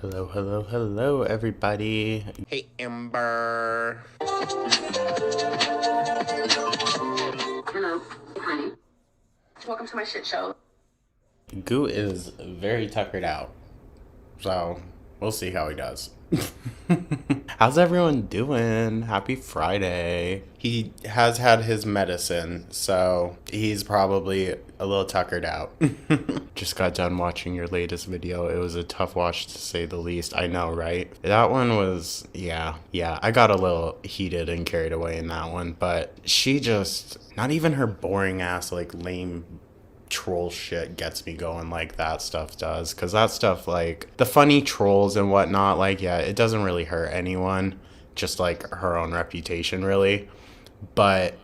Hello, hello, hello, everybody. Hey, Amber. Hello, honey. Welcome to my shit show. Goo is very tuckered out, so we'll see how he does. How's everyone doing? Happy Friday. He has had his medicine, so he's probably a little tuckered out. Just got done watching your latest video. It was a tough watch to say the least. I know, right? That one was, yeah. I got a little heated and carried away in that one, but she just, not even her boring ass, like lame troll shit gets me going like that stuff does, because that stuff, like the funny trolls and whatnot, like, yeah, it doesn't really hurt anyone, just like her own reputation, really. But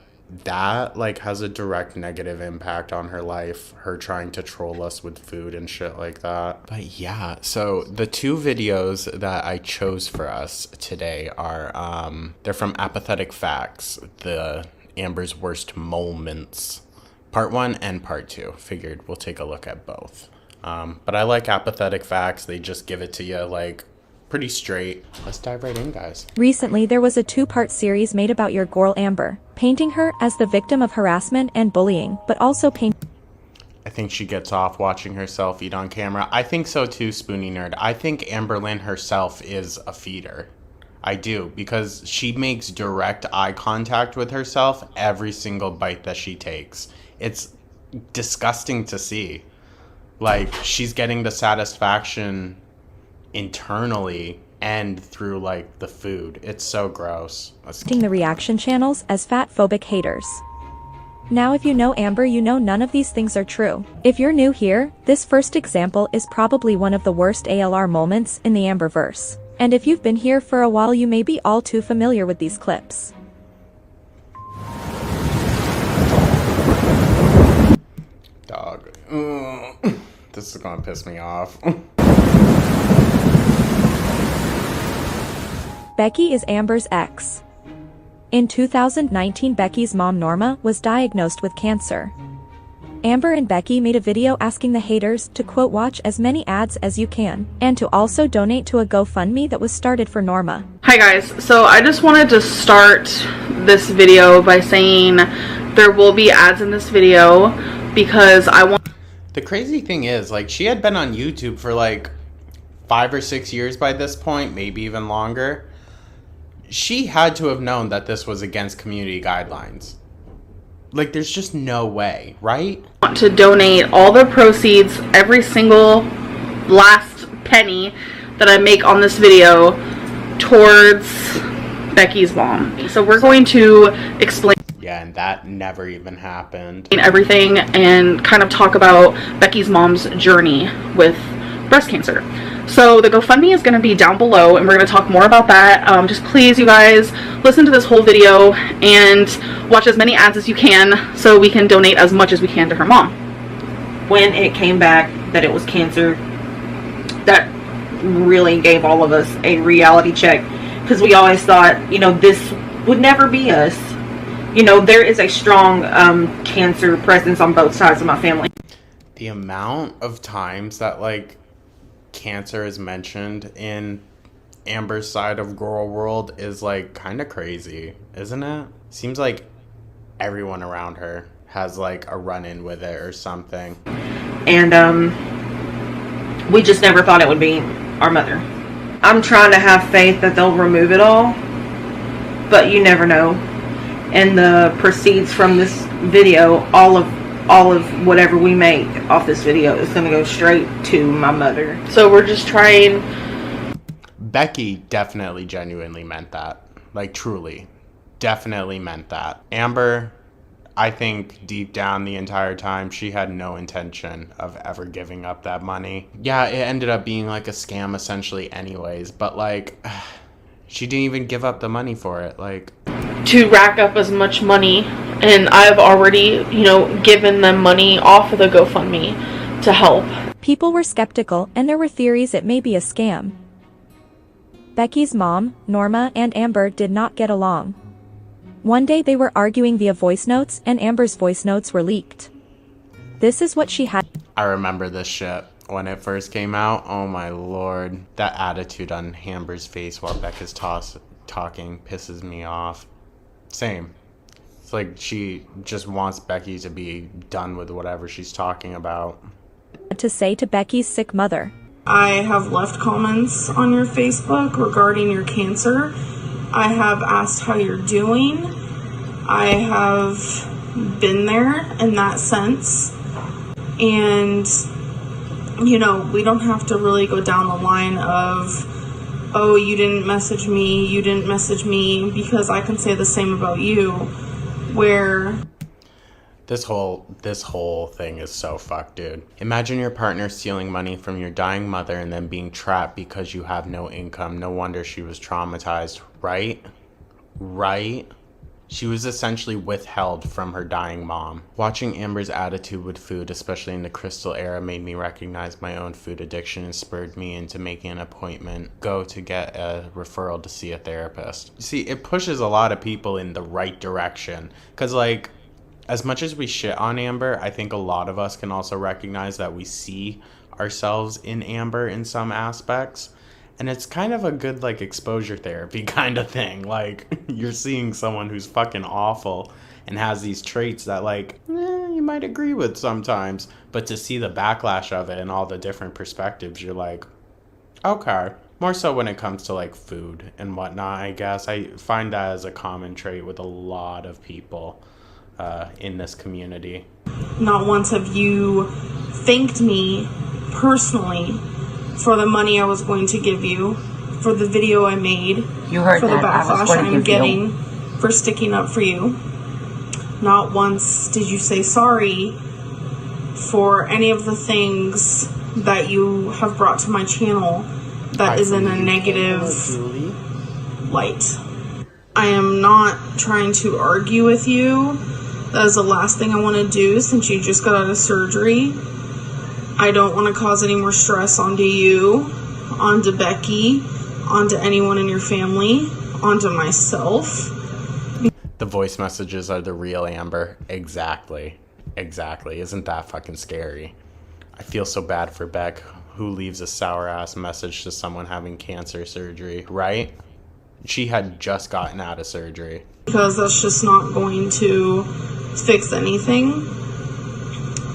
that, like, has a direct negative impact on her life, her trying to troll us with food and shit like that. But yeah, so the two videos that I chose for us today are they're from Apathetic Facts, the Amber's Worst Moments, Part 1 and Part 2. Figured we'll take a look at both. But I like Apathetic Facts. They just give it to you, like, pretty straight. Let's dive right in, guys. Recently, there was a two-part series made about your girl Amber, painting her as the victim of harassment and bullying, but also I think she gets off watching herself eat on camera. I think so too, Spoonie Nerd. I think Amberlynn herself is a feeder. I do, because she makes direct eye contact with herself every single bite that she takes. It's disgusting to see. Like, she's getting the satisfaction internally and through, like, the food. It's so gross. painting the reaction channels as fat-phobic haters. Now if you know Amber, you know none of these things are true. If you're new here, this first example is probably one of the worst ALR moments in the Amberverse. And if you've been here for a while, you may be all too familiar with these clips. Dog. This is gonna piss me off. Becky is Amber's ex. In 2019, Becky's mom Norma was diagnosed with cancer. Amber and Becky made a video asking the haters to, quote, watch as many ads as you can, and to also donate to a GoFundMe that was started for Norma. Hi guys, so I just wanted to start this video by saying there will be ads in this video because I want... The crazy thing is, like, she had been on YouTube for like 5 or 6 years by this point, maybe even longer. She had to have known that this was against community guidelines. Like, there's just no way, right? I want to donate all the proceeds, every single last penny that I make on this video towards Becky's mom. So we're going to explain... Yeah, and that never even happened. Everything and kind of talk about Becky's mom's journey with breast cancer. So the GoFundMe is going to be down below and we're going to talk more about that. Just please, you guys, listen to this whole video and watch as many ads as you can so we can donate as much as we can to her mom. When it came back that it was cancer, that really gave all of us a reality check, because we always thought, you know, this would never be us. You know, there is a strong cancer presence on both sides of my family. The amount of times that, like, cancer is mentioned in Amber's side of Girl World is, like, kind of crazy, isn't it? Seems like everyone around her has, like, a run-in with it or something. And we just never thought it would be our mother. I'm trying to have faith that they'll remove it all, but you never know. And the proceeds from this video, all of whatever we make off this video is going to go straight to my mother. So we're just trying... Becky definitely genuinely meant that. Like, truly. Definitely meant that. Amber, I think deep down the entire time, she had no intention of ever giving up that money. Yeah, it ended up being like a scam essentially anyways, but, like, she didn't even give up the money for it. Like, to rack up as much money, and I've already, you know, given them money off of the GoFundMe to help. People were skeptical and there were theories it may be a scam. Becky's mom, Norma, and Amber did not get along. One day they were arguing via voice notes and Amber's voice notes were leaked. This is what she had. I remember this shit. when it first came out. Oh my lord. That attitude on Amber's face while Becca's talking pisses me off. Same. It's like she just wants Becky to be done with whatever she's talking about. To say to Becky's sick mother. I have left comments on your Facebook regarding your cancer. I have asked how you're doing. I have been there in that sense. And, you know, we don't have to really go down the line of, oh, you didn't message me, because I can say the same about you, where... This whole thing is so fucked, dude. Imagine your partner stealing money from your dying mother and then being trapped because you have no income. No wonder she was traumatized, right? Right? She was essentially withheld from her dying mom. Watching Amber's attitude with food, especially in the Crystal era, made me recognize my own food addiction and spurred me into making an appointment, go to get a referral to see a therapist. You see, it pushes a lot of people in the right direction. Because, like, as much as we shit on Amber, I think a lot of us can also recognize that we see ourselves in Amber in some aspects. And it's kind of a good, like, exposure therapy kind of thing. Like, you're seeing someone who's fucking awful and has these traits that, like, you might agree with sometimes. But to see the backlash of it and all the different perspectives, you're like, okay. More so when it comes to, like, food and whatnot, I guess. I find that as a common trait with a lot of people in this community. Not once have you thanked me personally for the money I was going to give you, for the video I made, You heard for the that. backlash I'm getting for sticking up for you. Not once did you say sorry for any of the things that you have brought to my channel that is in a negative light. I am not trying to argue with you. That is the last thing I want to do since you just got out of surgery. I don't want to cause any more stress onto you, onto Becky, onto anyone in your family, onto myself. The voice messages are the real Amber. Exactly. Isn't that fucking scary? I feel so bad for Beck, who leaves a sour-ass message to someone having cancer surgery, right? She had just gotten out of surgery. Because that's just not going to fix anything.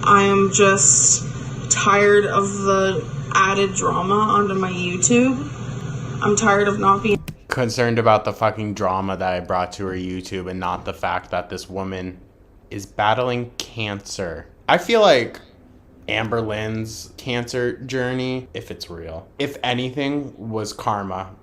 I am just tired of the added drama onto my YouTube. I'm tired of not being concerned about the fucking drama that I brought to her YouTube and not the fact that this woman is battling cancer. I feel like AMBERLYNN'S cancer journey, if it's real, if anything, was karma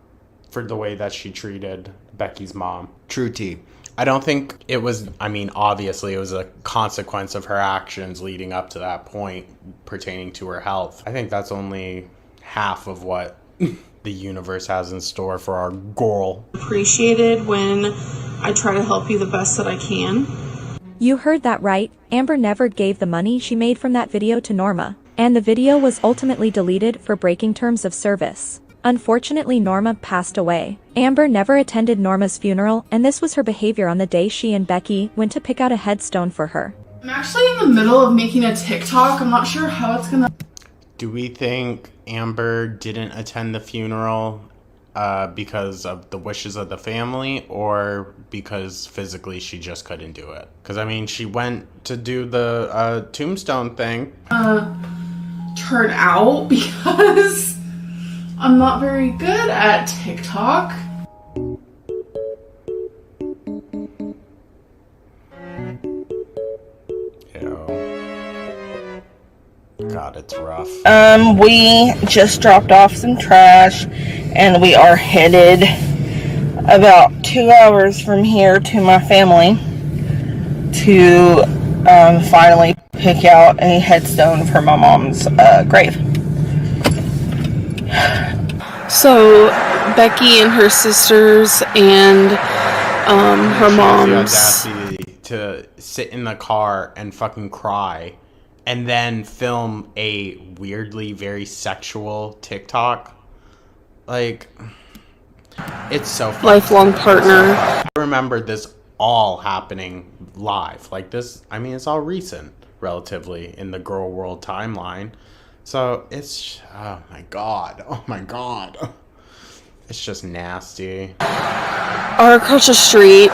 for the way that she treated Becky's mom. True tea. I don't think it was, I mean, obviously it was a consequence of her actions leading up to that point pertaining to her health. I think that's only half of what the universe has in store for our girl. Appreciated when I try to help you the best that I can. You heard that right. Amber never gave the money she made from that video to Norma. And the video was ultimately deleted for breaking terms of service. Unfortunately, Norma passed away. Amber never attended Norma's funeral, and this was her behavior on the day she and Becky went to pick out a headstone for her. I'm actually in the middle of making a TikTok. I'm not sure how it's gonna... Do we think Amber didn't attend the funeral because of the wishes of the family, or because physically she just couldn't do it? Because, I mean, she went to do the tombstone thing. Turn out because I'm not very good at TikTok. God, it's rough. We just dropped off some trash and we are headed about 2 hours from here to my family to finally pick out a headstone for my mom's grave. So Becky and her sisters and her mom's... The audacity to sit in the car and fucking cry and then film a weirdly very sexual TikTok. Like, it's so funny. Lifelong partner. I remember this all happening live. Like this, I mean, it's all recent, relatively, in the girl world timeline. So it's, oh my god, it's just nasty. Are across the street,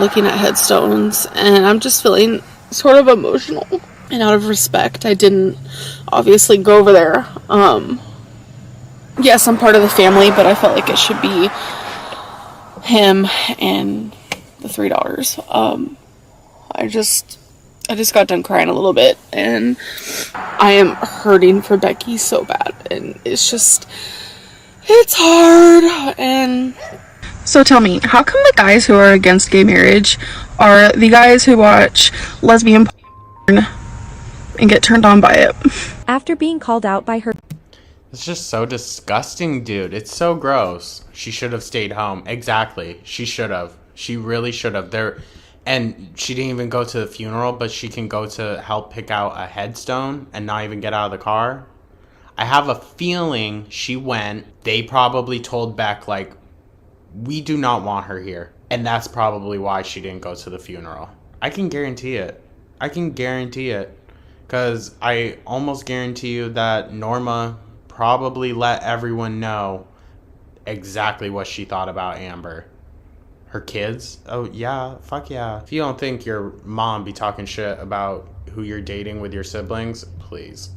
looking at headstones, and I'm just feeling sort of emotional. And out of respect, I didn't obviously go over there. Yes, I'm part of the family, but I felt like it should be him and the three daughters. I just got done crying a little bit, and I am hurting for Becky so bad, and it's hard. And so tell me, how come the guys who are against gay marriage are the guys who watch lesbian porn and get turned on by it? After being called out by her It's just so disgusting, dude. It's so gross. She should have stayed home. Exactly. She should have. She really should have. And she didn't even go to the funeral, but she can go to help pick out a headstone and not even get out of the car. I have a feeling she went. They probably told Beck, like, we do not want her here. And that's probably why she didn't go to the funeral. I can guarantee it. Because I almost guarantee you that Norma probably let everyone know exactly what she thought about Amber. Her kids? Oh, yeah. Fuck yeah. If you don't think your mom be talking shit about who you're dating with your siblings, please.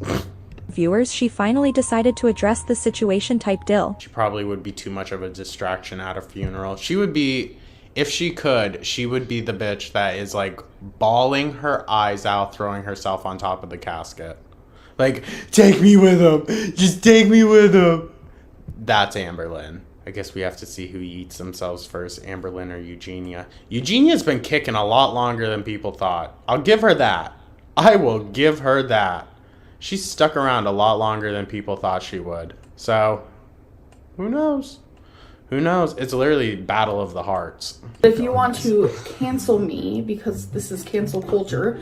viewers, she finally decided to address the situation type Dill. She probably would be too much of a distraction at a funeral. She would be, if she could, she would be the bitch that is like bawling her eyes out, throwing herself on top of the casket. Like, take me with him. Just take me with him. That's AMBERLYNN. I guess we have to see who eats themselves first, AMBERLYNN or Eugenia. Eugenia's been kicking a lot longer than people thought. I'll give her that. I will give her that. She's stuck around a lot longer than people thought she would. So, who knows? Who knows? It's literally battle of the hearts. If you want to cancel me, because this is cancel culture,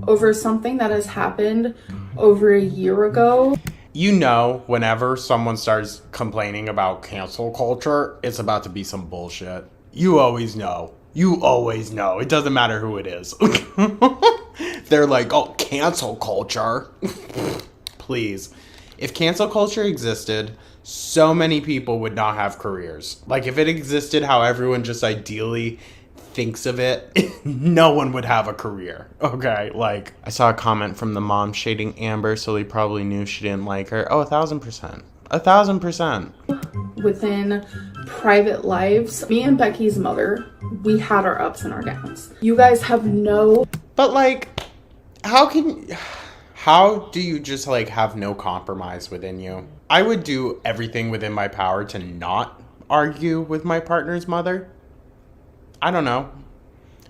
over something that has happened over a year ago. You know, whenever someone starts complaining about cancel culture, it's about to be some bullshit. You always know. You always know. It doesn't matter who it is. They're like, oh, cancel culture. Please. If cancel culture existed, so many people would not have careers. Like, if it existed how everyone just ideally thinks of it, no one would have a career. Okay, like, I saw a comment from the mom shading Amber, so he probably knew she didn't like her. Oh, 1,000%. 1,000%. Within private lives, me and Becky's mother, we had our ups and our downs. You guys have no... But, like, how do you just, like, have no compromise within you? I would do everything within my power to not argue with my partner's mother. I don't know.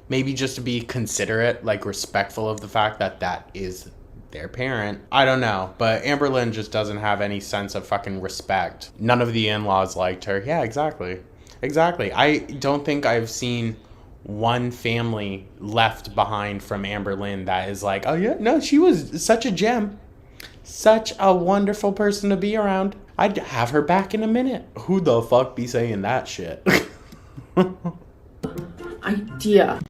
Maybe just to be considerate, like respectful of the fact that that is their parent. I don't know. But AMBERLYNN just doesn't have any sense of fucking respect. None of the in-laws liked her. Yeah, exactly. Exactly. I don't think I've seen one family left behind from AMBERLYNN that is like, oh yeah, no, she was such a gem. Such a wonderful person to be around. I'd have her back in a minute. Who the fuck be saying that shit? idea.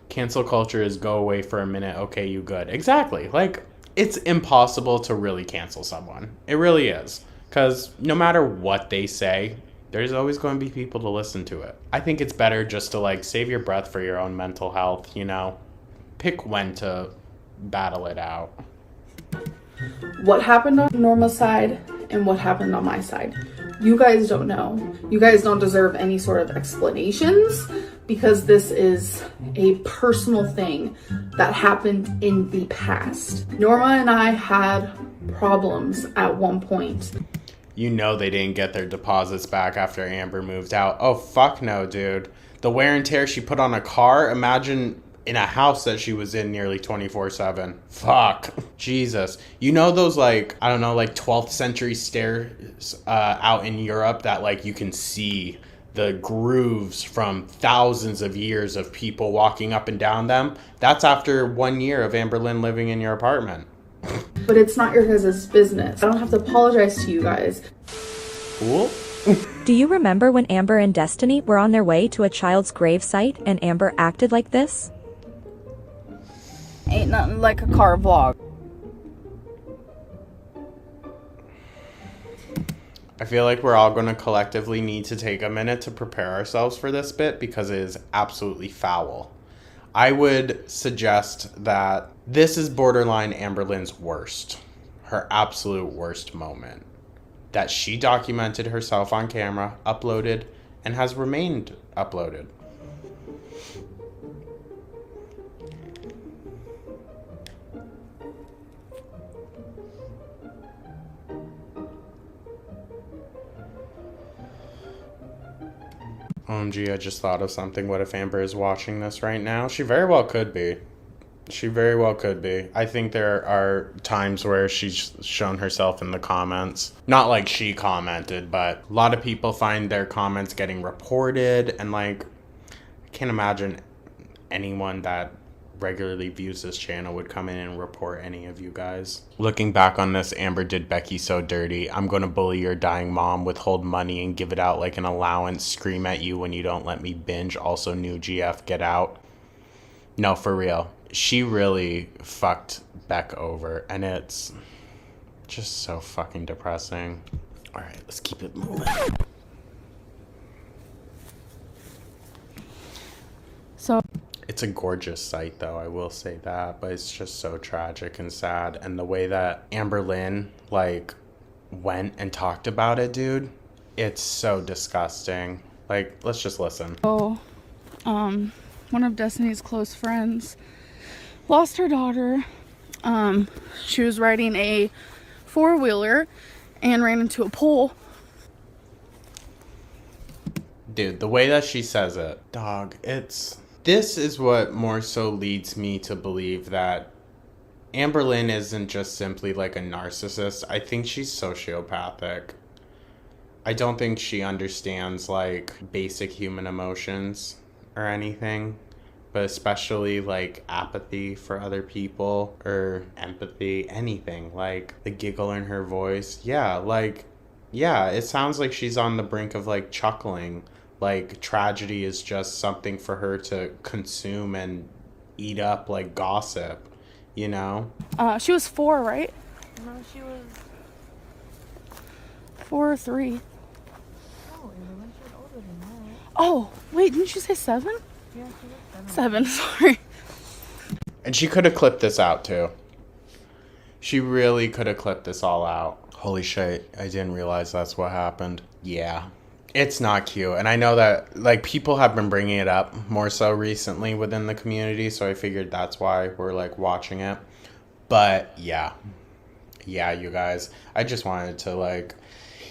Cancel culture is go away for a minute, okay, you good. Exactly. Like, it's impossible to really cancel someone. It really is. Because no matter what they say, there's always going to be people to listen to it. I think it's better just to, like, save your breath for your own mental health, you know? Pick when to battle it out. What happened on Norma's side and what happened on my side. You guys don't know. You guys don't deserve any sort of explanations because this is a personal thing that happened in the past. Norma and I had problems at one point. You know they didn't get their deposits back after Amber moved out. Oh, fuck no, dude. The wear and tear she put on a car, imagine in a house that she was in nearly 24/7. Fuck. Jesus. You know those, like, I don't know, like 12th century stairs out in Europe that, like, you can see the grooves from thousands of years of people walking up and down them? That's after 1 year of AMBERLYNN living in your apartment. But it's not your guys' business. I don't have to apologize to you guys. Cool. Do you remember when Amber and Destiny were on their way to a child's grave site and Amber acted like this? Ain't nothing like a car vlog. I feel like we're all going to collectively need to take a minute to prepare ourselves for this bit because it is absolutely foul. I would suggest that this is borderline AMBERLYNN'S worst. Her absolute worst moment. That she documented herself on camera, uploaded, and has remained uploaded. OMG, I just thought of something. What if Amber is watching this right now? She very well could be. She very well could be. I think there are times where she's shown herself in the comments. Not like she commented, but a lot of people find their comments getting reported. And like, I can't imagine anyone that regularly views this channel would come in and report any of you guys. Looking back on this, Amber did Becky so dirty. I'm gonna bully your dying mom, withhold money and give it out like an allowance, scream at you when you don't let me binge, also new GF, get out. No, for real. She really fucked Beck over, and it's just so fucking depressing. All right, let's keep it moving. So it's a gorgeous sight, though, I will say that, but it's just so tragic and sad. And the way that AMBERLYNN, like, went and talked about it, dude, it's so disgusting. Like, let's just listen. Oh, one of Destiny's close friends lost her daughter. She was riding a four-wheeler and ran into a pole. Dude, the way that she says it, dog, this is what more so leads me to believe that AMBERLYNN isn't just simply like a narcissist. I think she's sociopathic. I don't think she understands like basic human emotions or anything, but especially like apathy for other people or empathy, anything. Like the giggle in her voice. Yeah, it sounds like she's on the brink of like chuckling. Like tragedy is just something for her to consume and eat up like gossip, you know? She was 4, right? No, she was 4 or 3. no, Evelyn, she was older than that. Oh, wait, didn't you say 7? Yeah, she was 7. 7, sorry. And she could have clipped this out too. She really could have clipped this all out. Holy shit, I didn't realize that's what happened. Yeah. It's not cute. And I know that like people have been bringing it up more so recently within the community, so I figured that's why we're like watching it. But yeah, you guys, I just wanted to like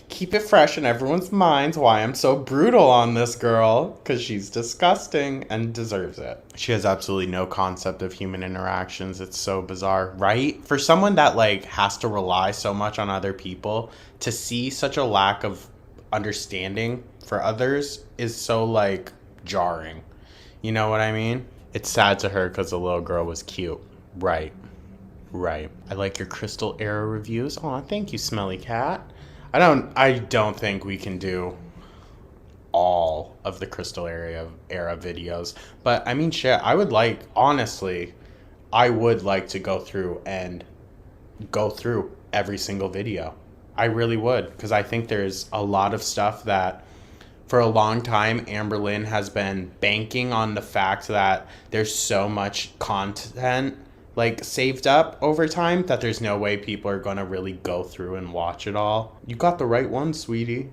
keep it fresh in everyone's minds why I'm so brutal on this girl, because she's disgusting and deserves it. She has absolutely no concept of human interactions. It's so bizarre, right? For someone that like has to rely so much on other people, to see such a lack of understanding for others is so like jarring. You know what I mean? It's sad to her because the little girl was cute. Right. I like your Crystal Era reviews. Aw, thank you, Smelly Cat. I don't think we can do all of the Crystal Era videos, but I mean shit, I would like to go through every single video. I really would, because I think there's a lot of stuff that for a long time AMBERLYNN has been banking on the fact that there's so much content like saved up over time that there's no way people are going to really go through and watch it all. You got the right one, sweetie.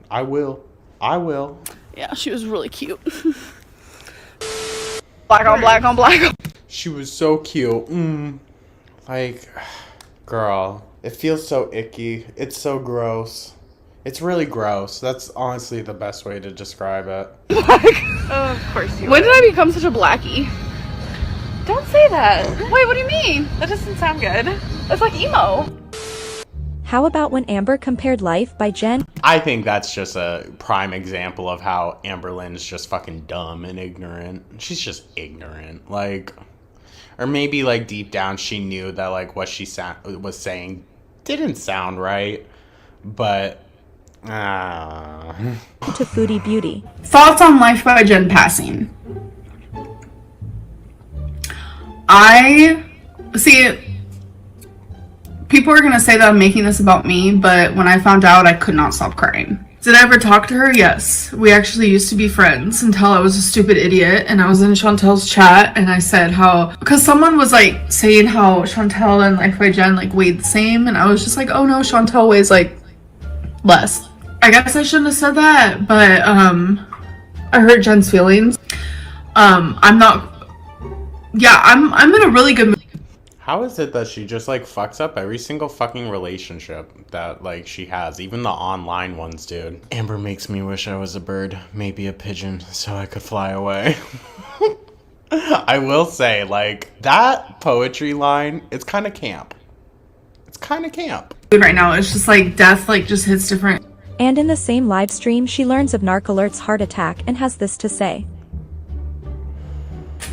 I will. Yeah, she was really cute. Black on black on black. She was so cute. Like, girl, it feels so icky. It's so gross. It's really gross. That's honestly the best way to describe it. Oh, of course you When did I become such a blackie? Don't say that. Wait, what do you mean? That doesn't sound good. It's like emo. How about when Amber compared Life by Jen? I think that's just a prime example of how AMBERLYNN is just fucking dumb and ignorant. She's just ignorant. Like, or maybe like deep down she knew that like what she was saying didn't sound right, but To Foodie Beauty. Thoughts on Life by Jen passing. I see. People are gonna say that I'm making this about me, but when I found out, I could not stop crying. Did I ever talk to her? Yes. We actually used to be friends until I was a stupid idiot and I was in Chantel's chat and I said how, because someone was like saying how Chantel and like Jen like weighed the same, and I was just like, oh no, Chantel weighs like less. I guess I shouldn't have said that, but I hurt Jen's feelings. I'm not, yeah, I'm in a really good mood. How is it that she just like fucks up every single fucking relationship that like she has, even the online ones, dude? Amber makes me wish I was a bird, maybe a pigeon, so I could fly away. I will say, like, that poetry line, it's kind of camp. It's kind of camp. Right now, it's just like death like just hits different. And in the same live stream, she learns of Narcoalert's heart attack and has this to say.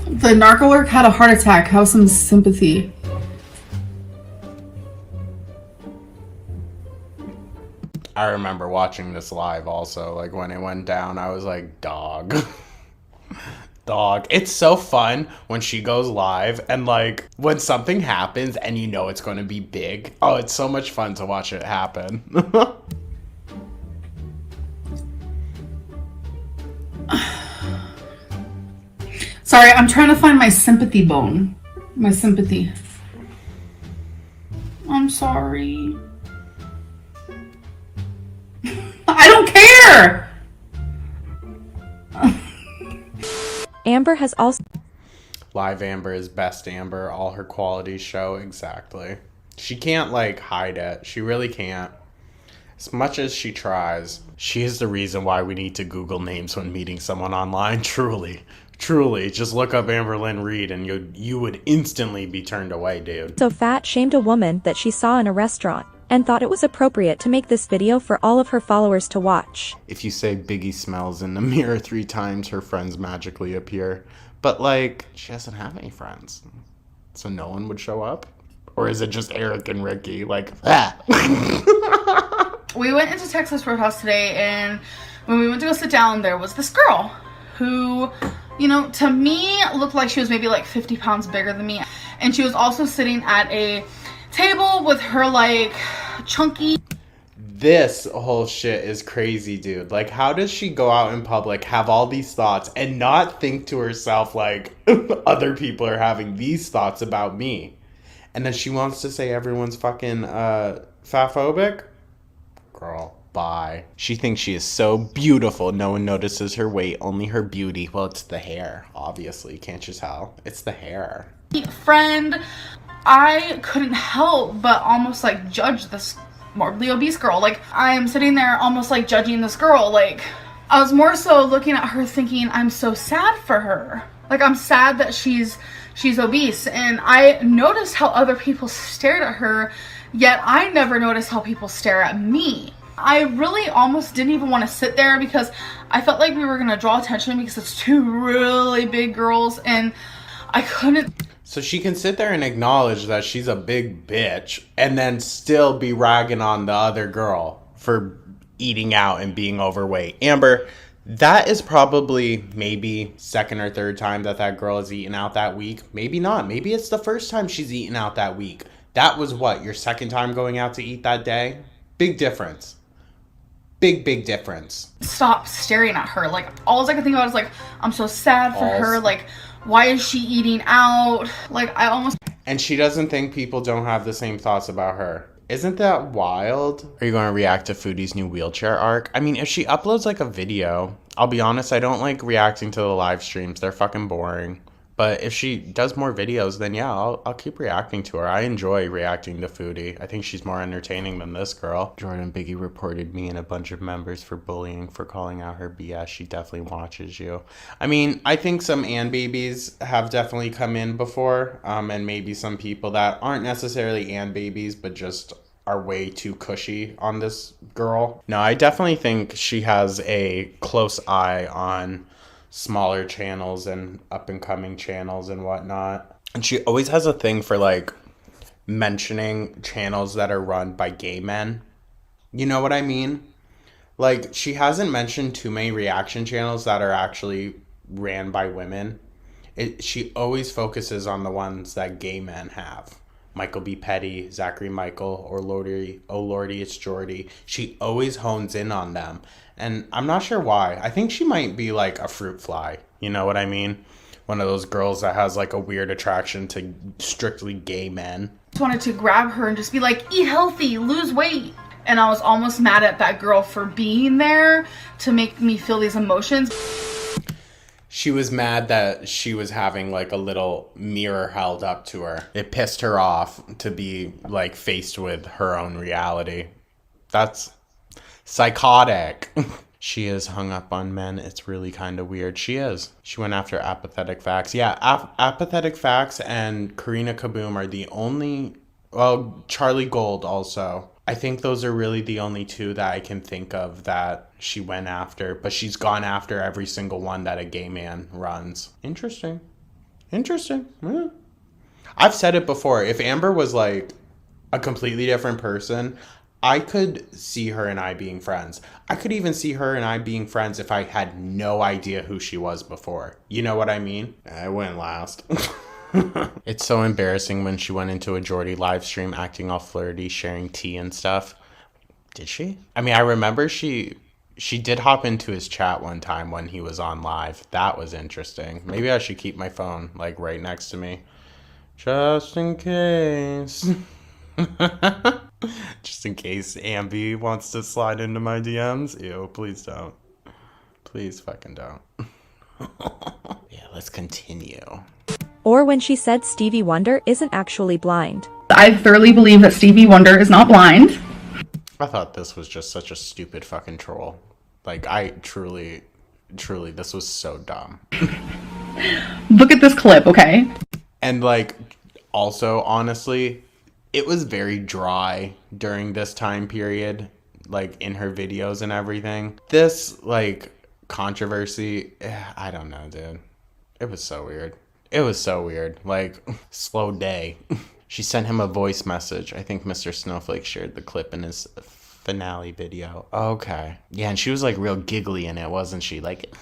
The Narcoalert had a heart attack. Have some sympathy. I remember watching this live also, like when it went down, I was like, dog. Dog. It's so fun when she goes live and like when something happens and you know it's going to be big. Oh, it's so much fun to watch it happen. Sorry, I'm trying to find my sympathy bone. My sympathy. I'm sorry. I don't care! Amber has also... Live Amber is best Amber. All her qualities show exactly. She can't like hide it. She really can't. As much as she tries. She is the reason why we need to Google names when meeting someone online. Truly. Truly. Just look up Amberlynn Reed and you would instantly be turned away, dude. So fat shamed a woman that she saw in a restaurant and thought it was appropriate to make this video for all of her followers to watch. If you say Biggie smells in the mirror 3 times, her friends magically appear. But like, she doesn't have any friends. So no one would show up? Or is it just Eric and Ricky? Like, that. We went into Texas Roadhouse today, and when we went to go sit down, there was this girl who, you know, to me looked like she was maybe like 50 pounds bigger than me. And she was also sitting at a table with her like chunky... This whole shit is crazy, dude. Like, how does she go out in public, have all these thoughts, and not think to herself, like, other people are having these thoughts about me? And then she wants to say everyone's fucking fatphobic? Girl, bye. She thinks she is so beautiful, no one notices her weight, only her beauty. Well, it's the hair, obviously. Can't you tell? It's the hair. Friend, I couldn't help but almost like judge this morbidly obese girl. Like, I am sitting there almost like judging this girl. Like, I was more so looking at her thinking, I'm so sad for her. Like, I'm sad that she's obese. And I noticed how other people stared at her, yet I never noticed how people stare at me. I really almost didn't even want to sit there because I felt like we were going to draw attention because it's 2 really big girls and I couldn't. So she can sit there and acknowledge that she's a big bitch and then still be ragging on the other girl for eating out and being overweight. Amber, that is probably maybe 2nd or 3rd time that girl has eaten out that week. Maybe not. Maybe it's the 1st time she's eaten out that week. That was what, your 2nd time going out to eat that day? Big difference. Big difference. Stop staring at her. Like, all I could think about is like, I'm so sad for her. Like, why is she eating out? Like, I almost... And she doesn't think people don't have the same thoughts about her. Isn't that wild? Are you going to react to Foodie's new wheelchair arc? I mean, if she uploads like a video, I'll be honest, I don't like reacting to the live streams. They're fucking boring. But if she does more videos, then yeah, I'll keep reacting to her. I enjoy reacting to Foodie. I think she's more entertaining than this girl. Jordan Biggie reported me and a bunch of members for bullying for calling out her BS. She definitely watches you. I mean, I think some babies have definitely come in before. And maybe some people that aren't necessarily babies, but just are way too cushy on this girl. No, I definitely think she has a close eye on smaller channels and up and coming channels and whatnot. And she always has a thing for like mentioning channels that are run by gay men. You know what I mean? Like, she hasn't mentioned too many reaction channels that are actually ran by women. She always focuses on the ones that gay men have. Michael B. Petty, Zachary Michael, or Lordy, oh Lordy, it's Jordy. She always hones in on them. And I'm not sure why. I think she might be like a fruit fly. You know what I mean? One of those girls that has like a weird attraction to strictly gay men. I just wanted to grab her and just be like, eat healthy, lose weight. And I was almost mad at that girl for being there to make me feel these emotions. She was mad that she was having like a little mirror held up to her. It pissed her off to be like faced with her own reality. That's psychotic. She is hung up on men. It's really kind of weird. She is. She went after Apathetic Facts. Yeah, Apathetic Facts and Karina Kaboom are the only... Well, Charlie Gold also. I think those are really the only two that I can think of that she went after. But she's gone after every single one that a gay man runs. Interesting. Interesting. Yeah. I've said it before. If Amber was like a completely different person, I could see her and I being friends. I could even see her and I being friends if I had no idea who she was before. You know what I mean? I wouldn't last. It's so embarrassing when she went into a Jordy live stream acting all flirty, sharing tea and stuff. Did she? I mean, I remember she did hop into his chat one time when he was on live. That was interesting. Maybe I should keep my phone like right next to me. Just in case. Just in case Ambi wants to slide into my DMs. Ew, please don't. Please fucking don't. Yeah, let's continue. Or when she said Stevie Wonder isn't actually blind. I thoroughly believe that Stevie Wonder is not blind. I thought this was just such a stupid fucking troll. Like, I truly, this was so dumb. Look at this clip, okay? And, like, also, honestly, it was very dry during this time period, like, in her videos and everything. This, like, controversy, I don't know, dude. It was so weird. It was so weird. Like, slow day. She sent him a voice message. I think Mr. Snowflake shared the clip in his finale video. Okay. Yeah, and she was like real giggly in it, wasn't she? Like,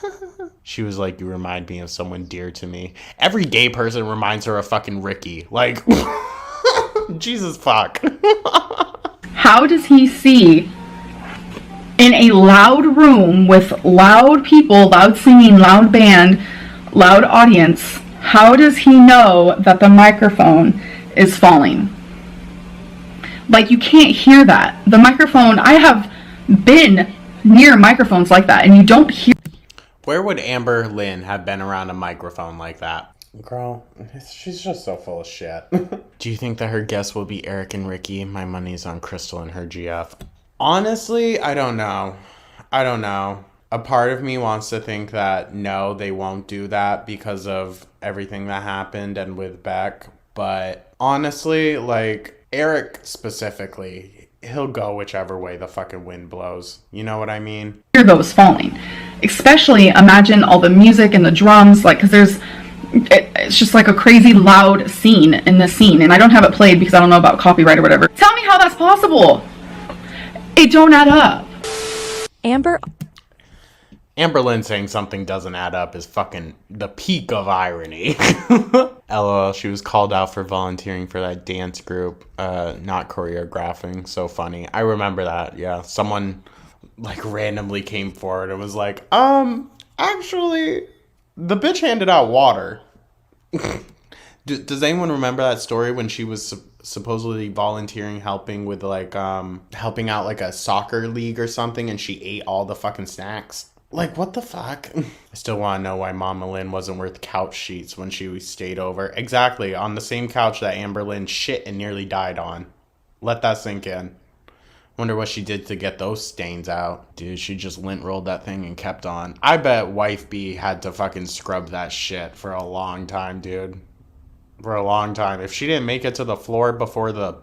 she was like, you remind me of someone dear to me. Every gay person reminds her of fucking Ricky. Like, Jesus fuck. How does he see in a loud room with loud people, loud singing, loud band, loud audience, how does he know that the microphone is falling? Like, you can't hear that. The microphone, I have been near microphones like that, and you don't hear. Where would Amber Lynn have been around a microphone like that? Girl, she's just so full of shit. Do you think that her guests will be Eric and Ricky? My money's on Crystal and her GF. Honestly, I don't know. A part of me wants to think that no, they won't do that because of everything that happened and with Beck. But honestly, like, Eric specifically, he'll go whichever way the fucking wind blows. You know what I mean? Hear those falling. Especially imagine all the music and the drums, like, because it's just like a crazy loud scene in this scene. And I don't have it played because I don't know about copyright or whatever. Tell me how that's possible. It don't add up. Amberlynn saying something doesn't add up is fucking the peak of irony. LOL, she was called out for volunteering for that dance group, not choreographing. So funny. I remember that, yeah. Someone, like, randomly came forward and was like, actually, the bitch handed out water. Does anyone remember that story when she was supposedly volunteering, helping with, like, helping out, like, a soccer league or something, and she ate all the fucking snacks? Like, what the fuck? I still want to know why Mama Lynn wasn't worth couch sheets when she stayed over. Exactly, on the same couch that Amber Lynn shit and nearly died on. Let that sink in. Wonder what she did to get those stains out. Dude, she just lint rolled that thing and kept on. I bet Wife B had to fucking scrub that shit for a long time, dude. For a long time. If she didn't make it to the floor before the...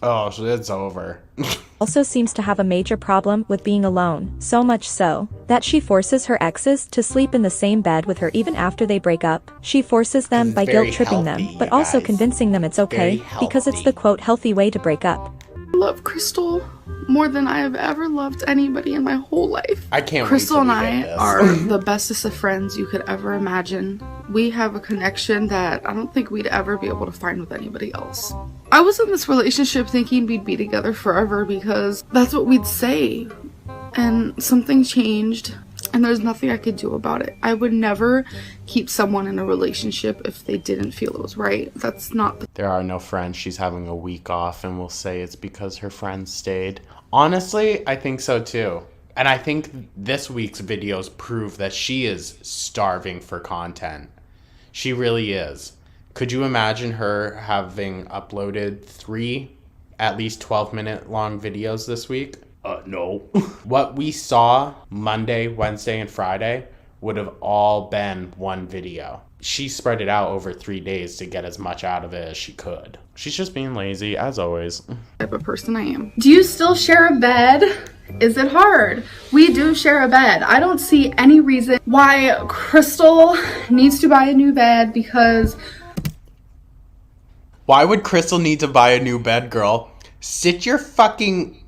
Oh, it's over. Also seems to have a major problem with being alone, so much so that she forces her exes to sleep in the same bed with her even after they break up. She forces them by guilt-tripping them, but also convincing them it's okay, because it's the quote healthy way to break up. I love Crystal more than I have ever loved anybody in my whole life. I can't Crystal wait and I are the bestest of friends you could ever imagine. We have a connection that I don't think we'd ever be able to find with anybody else. I was in this relationship thinking we'd be together forever because that's what we'd say. And something changed and there's nothing I could do about it. I would never keep someone in a relationship if they didn't feel it was right. That's not the— There are no friends. She's having a week off and we'll say it's because her friends stayed. Honestly, I think so too. And I think this week's videos prove that she is starving for content. She really is. Could you imagine her having uploaded 3 at least 12-minute long videos this week? No. What we saw Monday, Wednesday, and Friday would have all been one video. She spread it out over 3 days to get as much out of it as she could. She's just being lazy, as always. type of person I am. Do you still share a bed? Is it hard? We do share a bed. I don't see any reason why Crystal needs to buy a new bed because— Why would Crystal need to buy a new bed, girl? Sit your fucking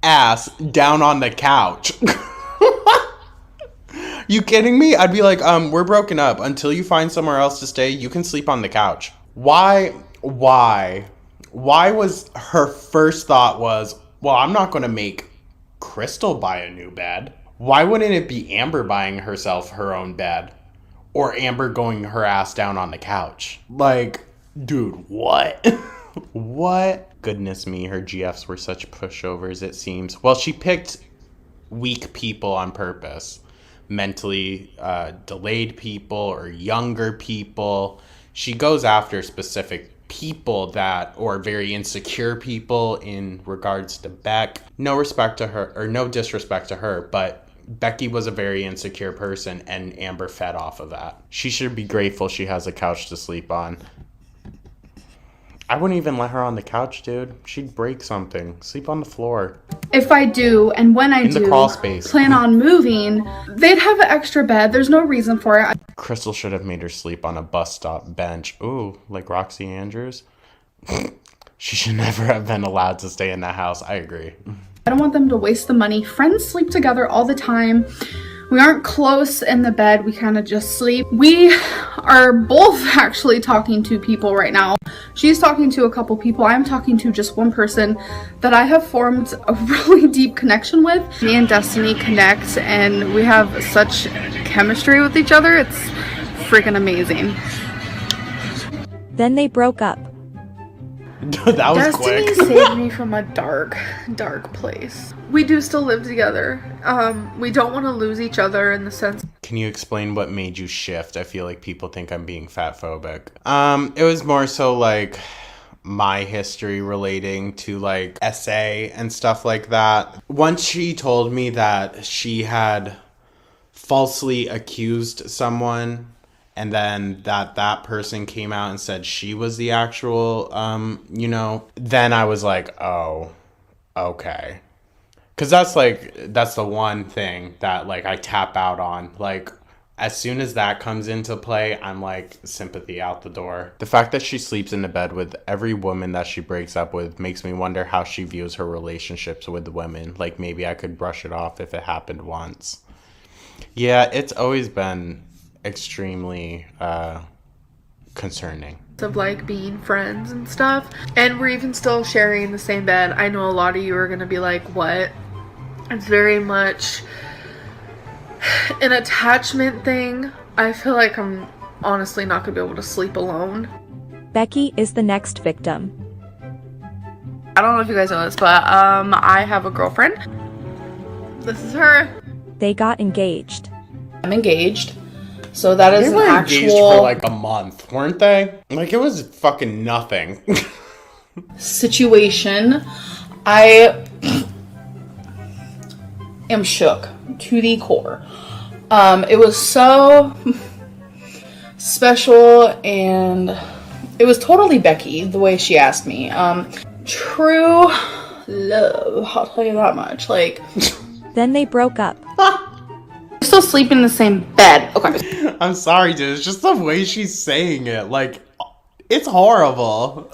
ass down on the couch. You kidding me? I'd be like, we're broken up. Until you find somewhere else to stay, you can sleep on the couch. Why was her first thought was, well, I'm not going to make Crystal buy a new bed. Why wouldn't it be Amber buying herself her own bed? Or Amber going her ass down on the couch? Like, dude, what? What? Goodness me, her GFs were such pushovers, it seems. Well, she picked weak people on purpose. Mentally delayed people or younger people. She goes after specific people that, or very insecure people in regards to Beck. No respect to her, or no disrespect to her, but Becky was a very insecure person and Amber fed off of that. She should be grateful she has a couch to sleep on. I wouldn't even let her on the couch, dude. She'd break something. Sleep on the floor. if I do and when I In the do crawl space. plan on moving, they'd have an extra bed. There's no reason for it. Crystal should have made her sleep on a bus stop bench. Ooh, like Roxy Andrews. She should never have been allowed to stay in that house. I agree. I don't want them to waste the money. Friends sleep together all the time. We aren't close in the bed. We kind of just sleep. We are both actually talking to people right now. She's talking to a couple people. I'm talking to just one person that I have formed a really deep connection with. Me and Destiny connect and we have such chemistry with each other. It's freaking amazing. Then they broke up. That was Destiny quick. saved me from a dark place. We do still live together. We don't want to lose each other in the sense. Can you explain what made you shift? I feel like people think I'm being fat phobic. It was more so like my history relating to like SA and stuff like that. Once she told me that she had falsely accused someone, and then that person came out and said she was the actual, then I was like, oh, okay. Because that's the one thing that, like, I tap out on. Like, as soon as that comes into play, I'm like, sympathy out the door. The fact that she sleeps in the bed with every woman that she breaks up with makes me wonder how she views her relationships with women. Like, maybe I could brush it off if it happened once. Yeah, it's always been extremely concerning. Of like being friends and stuff, and we're even still sharing the same bed. I know a lot of you are gonna be like, what? It's very much an attachment thing. I feel like I'm honestly not gonna be able to sleep alone. Becky is the next victim. I don't know if you guys know this, but I have a girlfriend. This is her. They got engaged. I'm engaged. So that is They were an engaged actual for like a month, weren't they? Like, it was fucking nothing. situation. I am shook to the core. It was so special and it was totally Becky the way she asked me. True love, I'll tell you that much. Like, Then they broke up. still sleep in the same bed. Okay. I'm sorry, dude. It's just the way she's saying it. Like, it's horrible.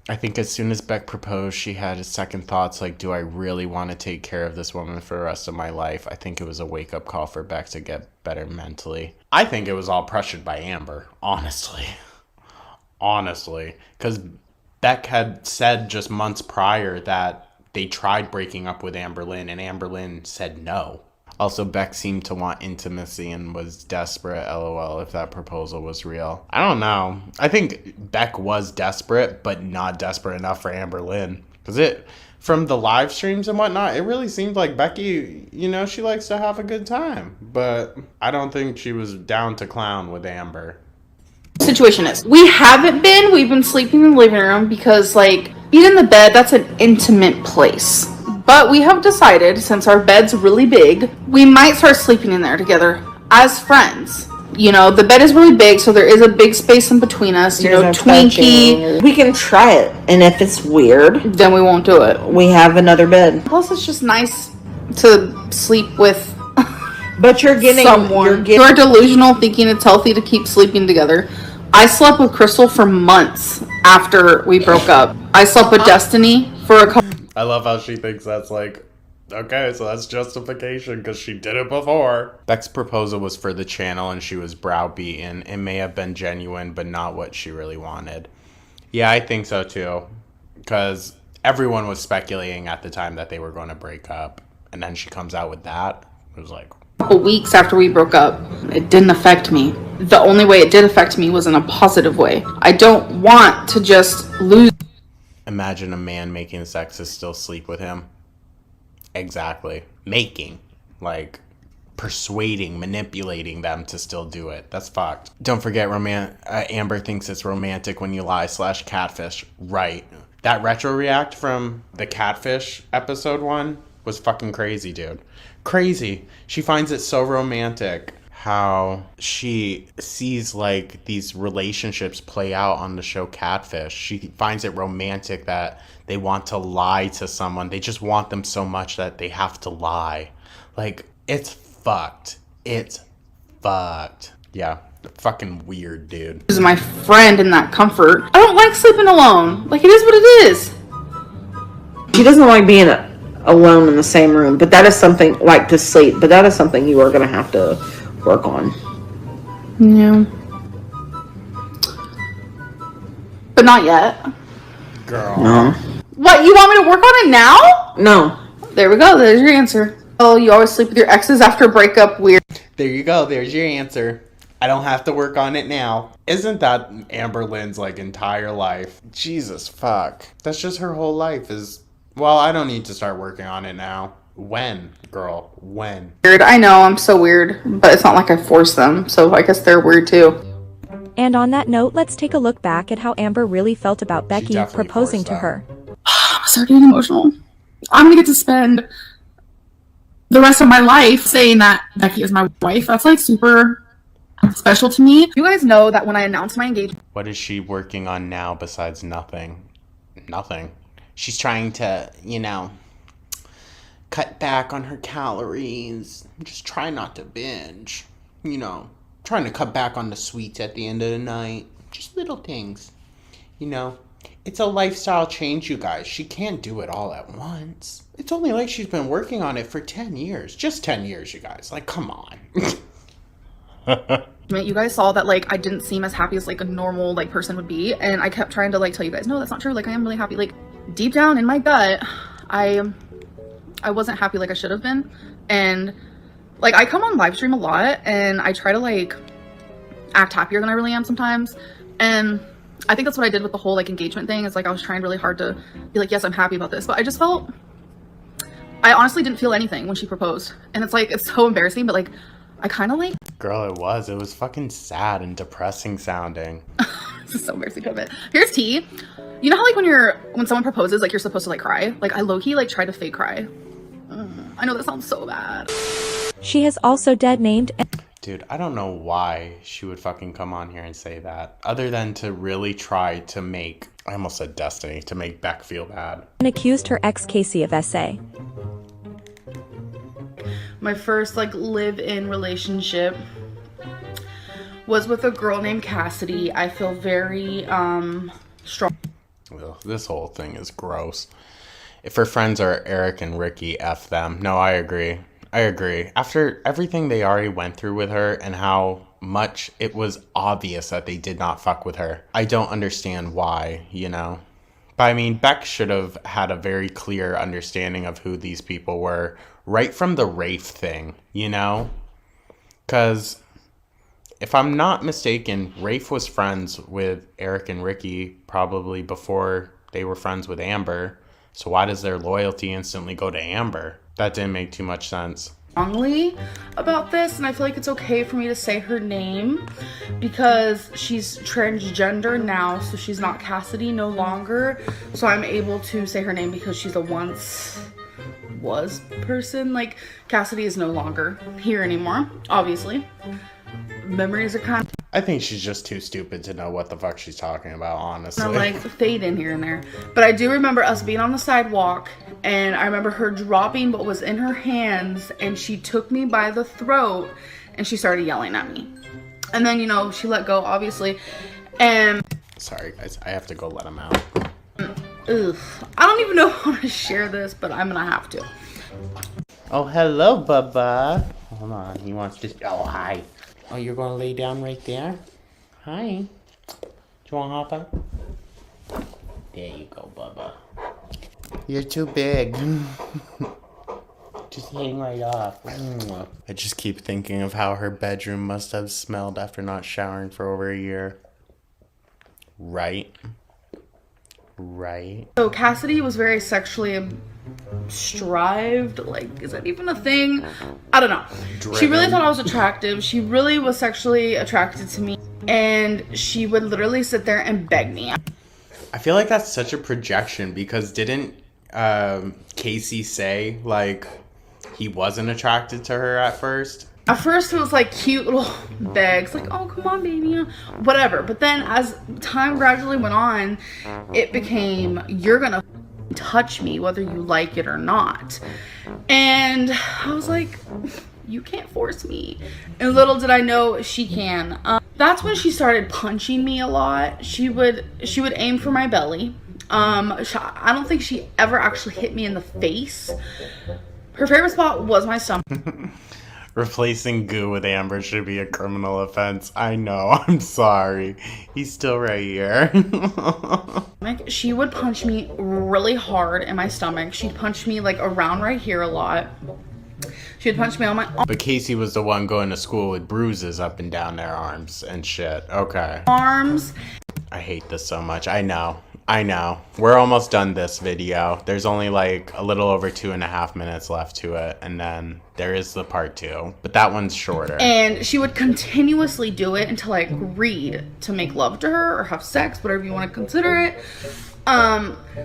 I think as soon as Beck proposed, she had second thoughts like, do I really want to take care of this woman for the rest of my life? I think it was a wake-up call for Beck to get better mentally. I think it was all pressured by Amber, honestly. Honestly. Because Beck had said just months prior that they tried breaking up with AMBERLYNN, and AMBERLYNN said no. Also, Beck seemed to want intimacy and was desperate, lol, if that proposal was real. I don't know. I think Beck was desperate, but not desperate enough for AMBERLYNN. Because from the live streams and whatnot, it really seemed like Becky, you know, she likes to have a good time. But I don't think she was down to clown with Amber. Situation is, we've been sleeping in the living room because, like, being in the bed, that's an intimate place. But we have decided, since our bed's really big, we might start sleeping in there together as friends. You know, the bed is really big, so there is a big space in between us. You know, Twinkie. We can try it, and if it's weird, then we won't do it. We have another bed. Plus, it's just nice to sleep with but you're getting someone. You're delusional, thinking it's healthy to keep sleeping together. I slept with Crystal for months after we broke up. I slept with Destiny for a couple. I love how she thinks that's like, okay, so that's justification because she did it before. Beck's proposal was for the channel and she was browbeaten. It may have been genuine, but not what she really wanted. Yeah, I think so too. Because everyone was speculating at the time that they were going to break up. And then she comes out with that. It was like... couple weeks after we broke up, it didn't affect me. The only way it did affect me was in a positive way. I don't want to just lose. Imagine a man making sex to still sleep with him. Exactly. Making. Like, persuading, manipulating them to still do it. That's fucked. Don't forget, Amber thinks it's romantic when you lie / catfish. Right. That retro react from the catfish episode 1 was fucking crazy, dude. Crazy. She finds it so romantic how she sees like these relationships play out on the show Catfish. She finds it romantic that they want to lie to someone. They just want them so much that they have to lie. Like, it's fucked. It's fucked. Yeah. Fucking weird, dude. This is my friend in that comfort. I don't like sleeping alone. Like, it is what it is. She doesn't like being alone in the same room, but that is something, like to sleep, but that is something you are going to have to work on. Yeah. But not yet. Girl. No. What, you want me to work on it now? No. There we go, there's your answer. Oh, you always sleep with your exes after a breakup, weird. There you go, there's your answer. I don't have to work on it now. Isn't that AMBERLYNN'S like entire life? Jesus fuck. That's just her whole life is, well, I don't need to start working on it now. When, girl? When? Weird. I know, I'm so weird, but it's not like I force them, so I guess they're weird too. And on that note, let's take a look back at how Amber really felt about Becky proposing to her. I'm starting getting emotional. I'm gonna get to spend the rest of my life saying that Becky is my wife. That's like super special to me. You guys know that when I announced my engagement... What is she working on now besides nothing? Nothing. She's trying to, you know, cut back on her calories. Just try not to binge. You know, trying to cut back on the sweets at the end of the night. Just little things. You know, it's a lifestyle change, you guys. She can't do it all at once. It's only like she's been working on it for 10 years. Just 10 years, you guys. Like, come on. You guys saw that, like, I didn't seem as happy as, like, a normal, like, person would be. And I kept trying to, like, tell you guys, no, that's not true. Like, I am really happy. Like, deep down in my gut, I wasn't happy like I should have been. And, like, I come on live stream a lot. And I try to, like, act happier than I really am sometimes. And I think that's what I did with the whole, like, engagement thing. Is, like, I was trying really hard to be like, yes, I'm happy about this. But I just felt... I honestly didn't feel anything when she proposed. And it's, like, it's so embarrassing. But, like, I kind of, like... Girl, it was fucking sad and depressing sounding. This is so embarrassing to admit. Here's tea. You know how, like, when someone proposes, like, you're supposed to, like, cry? Like, I low-key, like, tried to fake cry. I know that sounds so bad. She has also dead named... Dude, I don't know why she would fucking come on here and say that. Other than to really try to make... I almost said Destiny. To make Beck feel bad. And accused her ex Casey of SA. My first, like, live-in relationship was with a girl named Cassidy. I feel very, strong. Ugh. this whole thing is gross. If her friends are Eric and Ricky, F them. No, I agree. I agree. After everything they already went through with her and how much it was obvious that they did not fuck with her, I don't understand why, you know? But I mean, Beck should have had a very clear understanding of who these people were right from the Rafe thing, you know? Because if I'm not mistaken, Rafe was friends with Eric and Ricky probably before they were friends with Amber. So why does their loyalty instantly go to Amber? That didn't make too much sense. Strongly about this, and I feel like it's okay for me to say her name because she's transgender now, so she's not Cassidy no longer. So I'm able to say her name because she's a once was person. Like, Cassidy is no longer here anymore, obviously. Memories are kind of... I think she's just too stupid to know what the fuck she's talking about, honestly. like fade in here and there. But I do remember us being on the sidewalk, and I remember her dropping what was in her hands, and she took me by the throat, and she started yelling at me. And then, you know, she let go, obviously. And... Sorry, guys. I have to go let him out. Ugh. I don't even know how to share this, but I'm gonna have to. Oh, hello, Bubba. Hold on. He wants to... Oh, hi. Oh, you're going to lay down right there? Hi. Do you want to hop up? There you go, Bubba. You're too big. Just hang right off. I just keep thinking of how her bedroom must have smelled after not showering for over a year. Right? Right. So Cassidy was very sexually strived. Like, is that even a thing? I don't know. Driven. She really thought I was attractive. She really was sexually attracted to me. And she would literally sit there and beg me. I feel like that's such a projection because didn't Casey say, like, he wasn't attracted to her at first? At first it was like cute little begs, like, oh, come on, baby, whatever. But then as time gradually went on, it became, you're gonna touch me whether you like it or not. And I was like, you can't force me. And little did I know she can. That's when she started punching me a lot. She would aim for my belly. I don't think she ever actually hit me in the face. Her favorite spot was my stomach. Replacing goo with Amber should be a criminal offense. I know. I'm sorry. He's still right here. She would punch me really hard in my stomach. She'd punch me like around right here a lot. She would punch me on my But Casey was the one going to school with bruises up and down their arms and shit. Okay. arms. I hate this so much. I know. We're almost done this video. There's only like a little over 2.5 minutes left to it. And then there is the part 2. But that one's shorter. And she would continuously do it until I agreed to make love to her or have sex, whatever you want to consider it.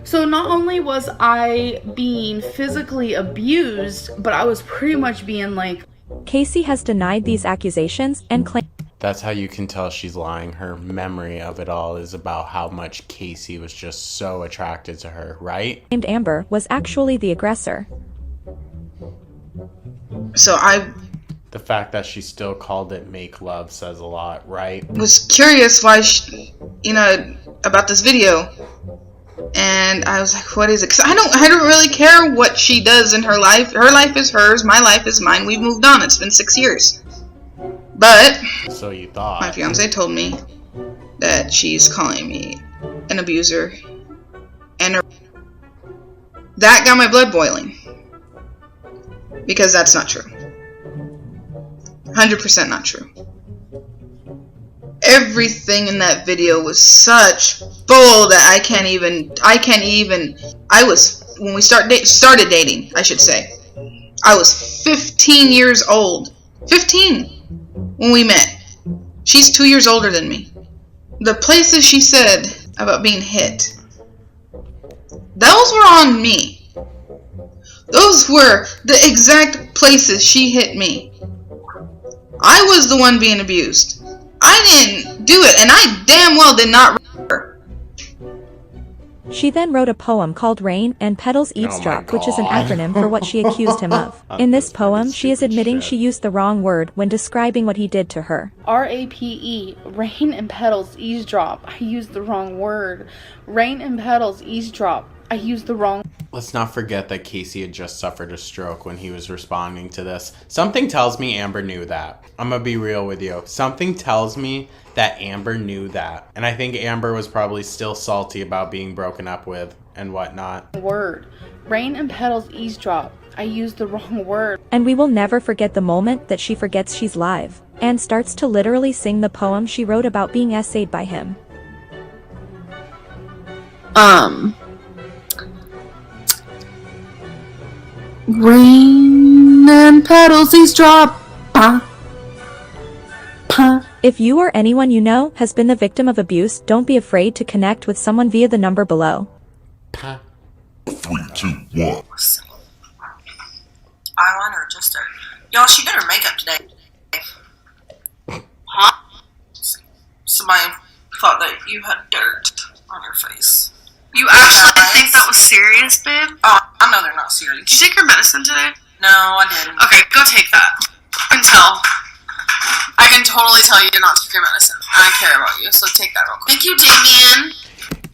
So not only was I being physically abused, but I was pretty much being like... Casey has denied these accusations and claimed That's how you can tell she's lying. Her memory of it all is about how much Casey was just so attracted to her, right? Amber was actually the aggressor. So I The fact that she still called it make love says a lot, right? was curious why about this video, and I was like, what is it? Because I don't really care what she does in her life. Her life is hers, my life is mine. We've moved on. It's been 6 years. But So you thought. my fiance told me that she's calling me an abuser, and that got my blood boiling, because that's not true. 100% not true. Everything in that video was such bull that when we started dating, I should say, I was 15 years old. 15 when we met. She's 2 years older than me. The places she said about being hit, those were on me. Those were the exact places she hit me. I was the one being abused. I didn't do it, and I damn well did not rape her. She then wrote a poem called Rain and Petals Eavesdrop, which is an God. acronym for what she accused him of. In this This fucking poem, she is stupid admitting shit. she used the wrong word when describing what he did to her. RAPE, rain and petals eavesdrop. I used the wrong word. Rain and petals eavesdrop. I used the wrong. Let's not forget that Casey had just suffered a stroke when he was responding to this. Something tells me Amber knew that. I'm gonna be real with you. Something tells me that Amber knew that. And I think Amber was probably still salty about being broken up with and whatnot. Word. Rain and petals eavesdrop. I used the wrong word. And we will never forget the moment that she forgets she's live and starts to literally sing the poem she wrote about being essayed by him. Rain and petals eavesdrop. Pa. Pa. If you or anyone you know has been the victim of abuse, don't be afraid to connect with someone via the number below. 3, 2, 1. Eyeliner just a. Y'all, she did her makeup today. Huh? Somebody thought that you had dirt on your face. You actually think that was serious, babe? Oh, I know they're not serious. Did you take your medicine today? No, I didn't. Okay, go take that. I can tell. I can totally tell you did not take your medicine. I care about you, so take that real quick. Thank you, Damien.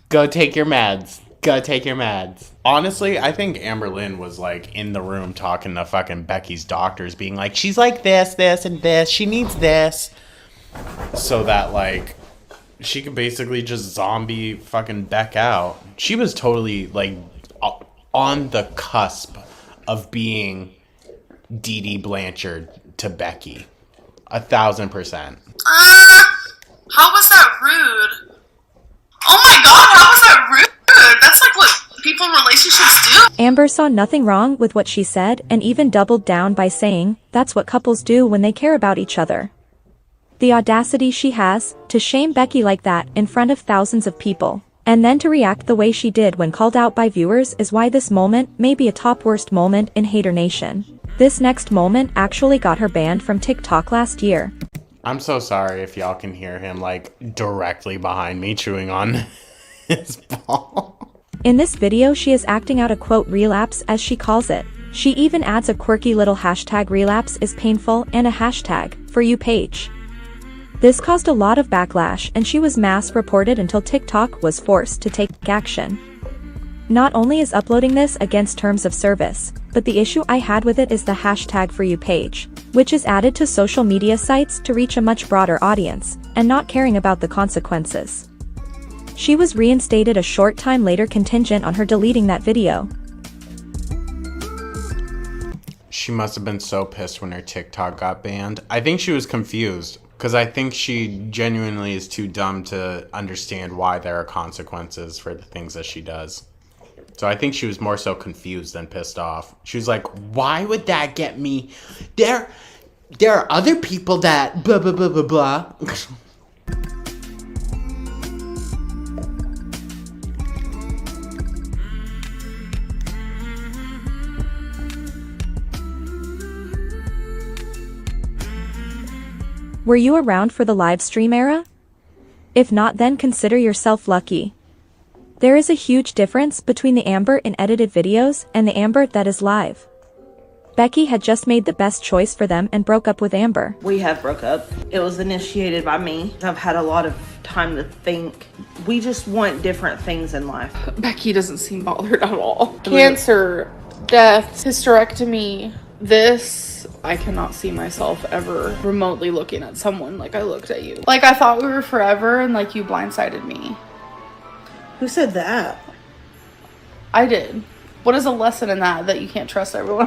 Go take your meds. Go take your meds. Honestly, I think AMBERLYNN was like in the room talking to fucking Becky's doctors, being like, she's like this, this, and this. She needs this. So that like she could basically just zombie fucking Beck out. She was totally like on the cusp of being Dee Dee Blanchard to Becky. 1,000%. How was that rude? Oh my god, how was that rude? That's like what people in relationships do. Amber saw nothing wrong with what she said and even doubled down by saying, that's what couples do when they care about each other. The audacity she has to shame Becky like that in front of thousands of people, and then to react the way she did when called out by viewers is why this moment may be a top worst moment in Hater Nation. This next moment actually got her banned from TikTok last year. I'm so sorry if y'all can hear him like directly behind me chewing on his ball. In this video she is acting out a quote relapse as she calls it. She even adds a quirky little hashtag relapse is painful and a hashtag for you page. This caused a lot of backlash and she was mass reported until TikTok was forced to take action. Not only is uploading this against terms of service, but the issue I had with it is the hashtag for you page, which is added to social media sites to reach a much broader audience, and not caring about the consequences. She was reinstated a short time later contingent on her deleting that video. She must have been so pissed when her TikTok got banned. I think she was confused, because I think she genuinely is too dumb to understand why there are consequences for the things that she does. So I think she was more so confused than pissed off. She was like, why would that get me? There are other people that blah, blah, blah, blah, blah. Were you around for the live stream era? If not, then consider yourself lucky. There is a huge difference between the Amber in edited videos and the Amber that is live. Becky had just made the best choice for them and broke up with Amber. We have broke up. It was initiated by me. I've had a lot of time to think. We just want different things in life. Becky doesn't seem bothered at all. Cancer, death, hysterectomy, this. I cannot see myself ever remotely looking at someone like I looked at you. Like I thought we were forever and like you blindsided me. Who said that? I did. What is a lesson in that you can't trust everyone?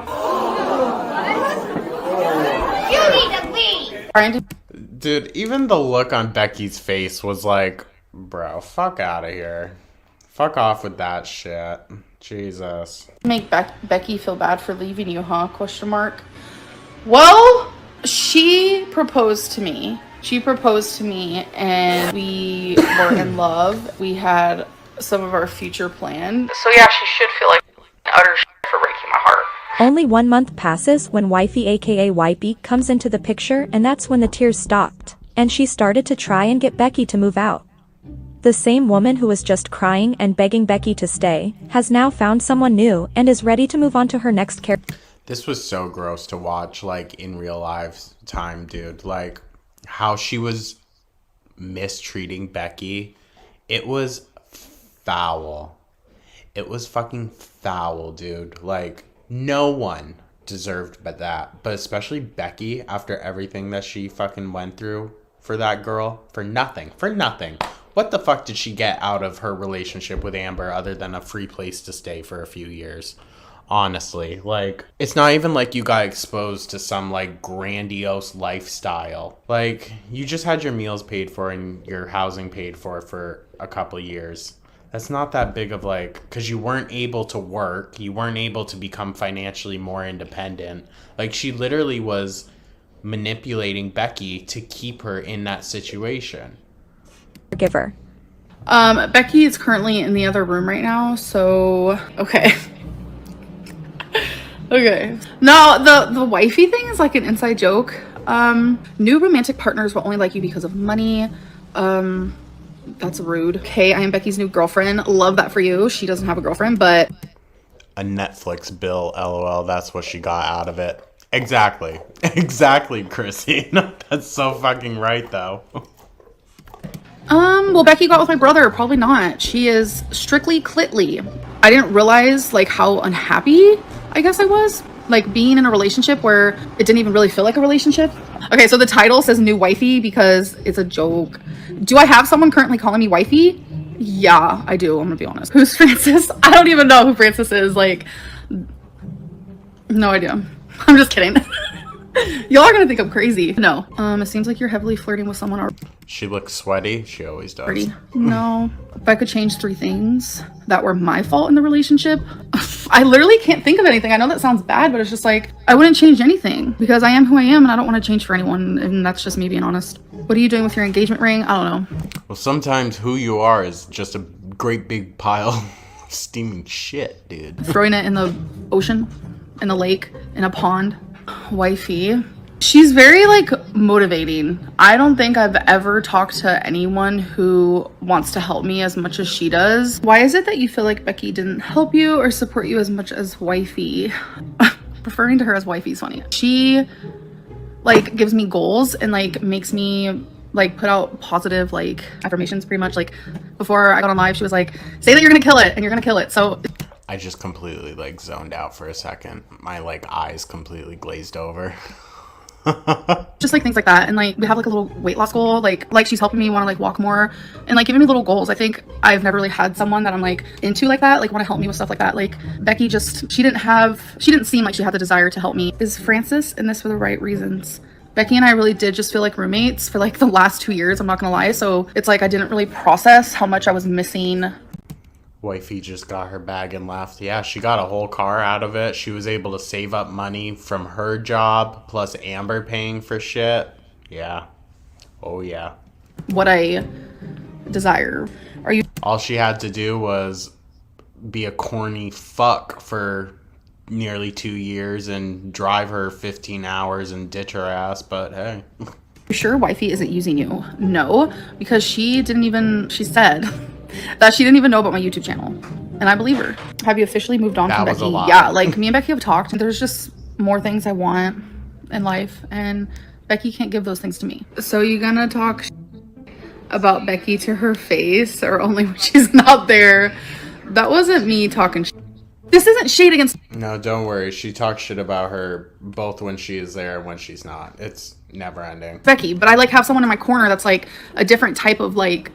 You need to leave! Trying to Dude, even the look on Becky's face was like, bro, fuck out of here. Fuck off with that shit. Jesus. make Becky feel bad for leaving you, huh? Question mark. Well, she proposed to me. And we were in love. We had some of our future planned. So yeah, she should feel like utter shit for breaking my heart. Only 1 month passes when wifey aka Wipey comes into the picture, and that's when the tears stopped, and she started to try and get Becky to move out. The same woman who was just crying and begging Becky to stay, has now found someone new and is ready to move on to her next character. This was so gross to watch, like, in real life time, dude. Like, how she was mistreating Becky. It was foul. It was fucking foul, dude. Like, no one deserved but that. But especially Becky, after everything that she fucking went through for that girl. For nothing. For nothing. What the fuck did she get out of her relationship with Amber other than a free place to stay for a few years? Honestly, like, it's not even like you got exposed to some, like, grandiose lifestyle. Like, you just had your meals paid for and your housing paid for a couple years. That's not that big of, like, because you weren't able to work. You weren't able to become financially more independent. Like, she literally was manipulating Becky to keep her in that situation. Giver. Becky is currently in the other room right now, so okay. Okay. No, the wifey thing is like an inside joke. New romantic partners will only like you because of money. That's rude. Okay, I am Becky's new girlfriend. Love that for you. She doesn't have a girlfriend, but a Netflix bill, LOL. That's what she got out of it. Exactly. Exactly, Chrissy. That's so fucking right, though. Well, Becky got with my brother. Probably not. She is strictly clitly. I didn't realize, like, how unhappy I guess I was. Like, being in a relationship where it didn't even really feel like a relationship. Okay, so the title says new wifey because it's a joke. Do I have someone currently calling me wifey? Yeah, I do. I'm gonna be honest. Who's Francis? I don't even know who Francis is. Like, no idea. I'm just kidding. Y'all are gonna think I'm crazy. No. It seems like you're heavily flirting with someone already. She looks sweaty. She always does. No. If I could change 3 things that were my fault in the relationship, I literally can't think of anything. I know that sounds bad, but it's just like, I wouldn't change anything because I am who I am and I don't want to change for anyone. And that's just me being honest. What are you doing with your engagement ring? I don't know. Well, sometimes who you are is just a great big pile of steaming shit, dude. Throwing it in the ocean, in a lake, in a pond. Wifey. She's very, like, motivating. I don't think I've ever talked to anyone who wants to help me as much as she does. Why is it that you feel like Becky didn't help you or support you as much as wifey? Referring to her as wifey is funny. She, like, gives me goals and, like, makes me, like, put out positive, like, affirmations pretty much. Like, before I got on live, she was like, say that you're gonna kill it and you're gonna kill it. So I just completely, like, zoned out for a second. My, like, eyes completely glazed over. just like things like that. And like we have like a little weight loss goal, like she's helping me want to like walk more and like giving me little goals. I think I've never really had someone that I'm like into like that, like want to help me with stuff like that. Like Becky just, she didn't seem like she had the desire to help me. Is Francis in this for the right reasons? Becky and I really did just feel like roommates for like the last 2 years, I'm not gonna lie. So it's like I didn't really process how much I was missing. Wifey just got her bag and left. Yeah, she got a whole car out of it. She was able to save up money from her job, plus Amber paying for shit. Yeah. Oh, yeah. What I desire. Are you... All she had to do was be a corny fuck for nearly 2 years and drive her 15 hours and ditch her ass, but hey. Sure wifey isn't using you? No, because she said that she didn't even know about my YouTube channel. And I believe her. Have you officially moved on from Becky? Yeah, like me and Becky have talked and there's just more things I want in life and Becky can't give those things to me. So you gonna talk about Becky to her face or only when she's not there? That wasn't me talking shit. This isn't shade against... No, don't worry. She talks shit about her both when she is there and when she's not. It's never ending. Becky, but I like have someone in my corner that's like a different type of like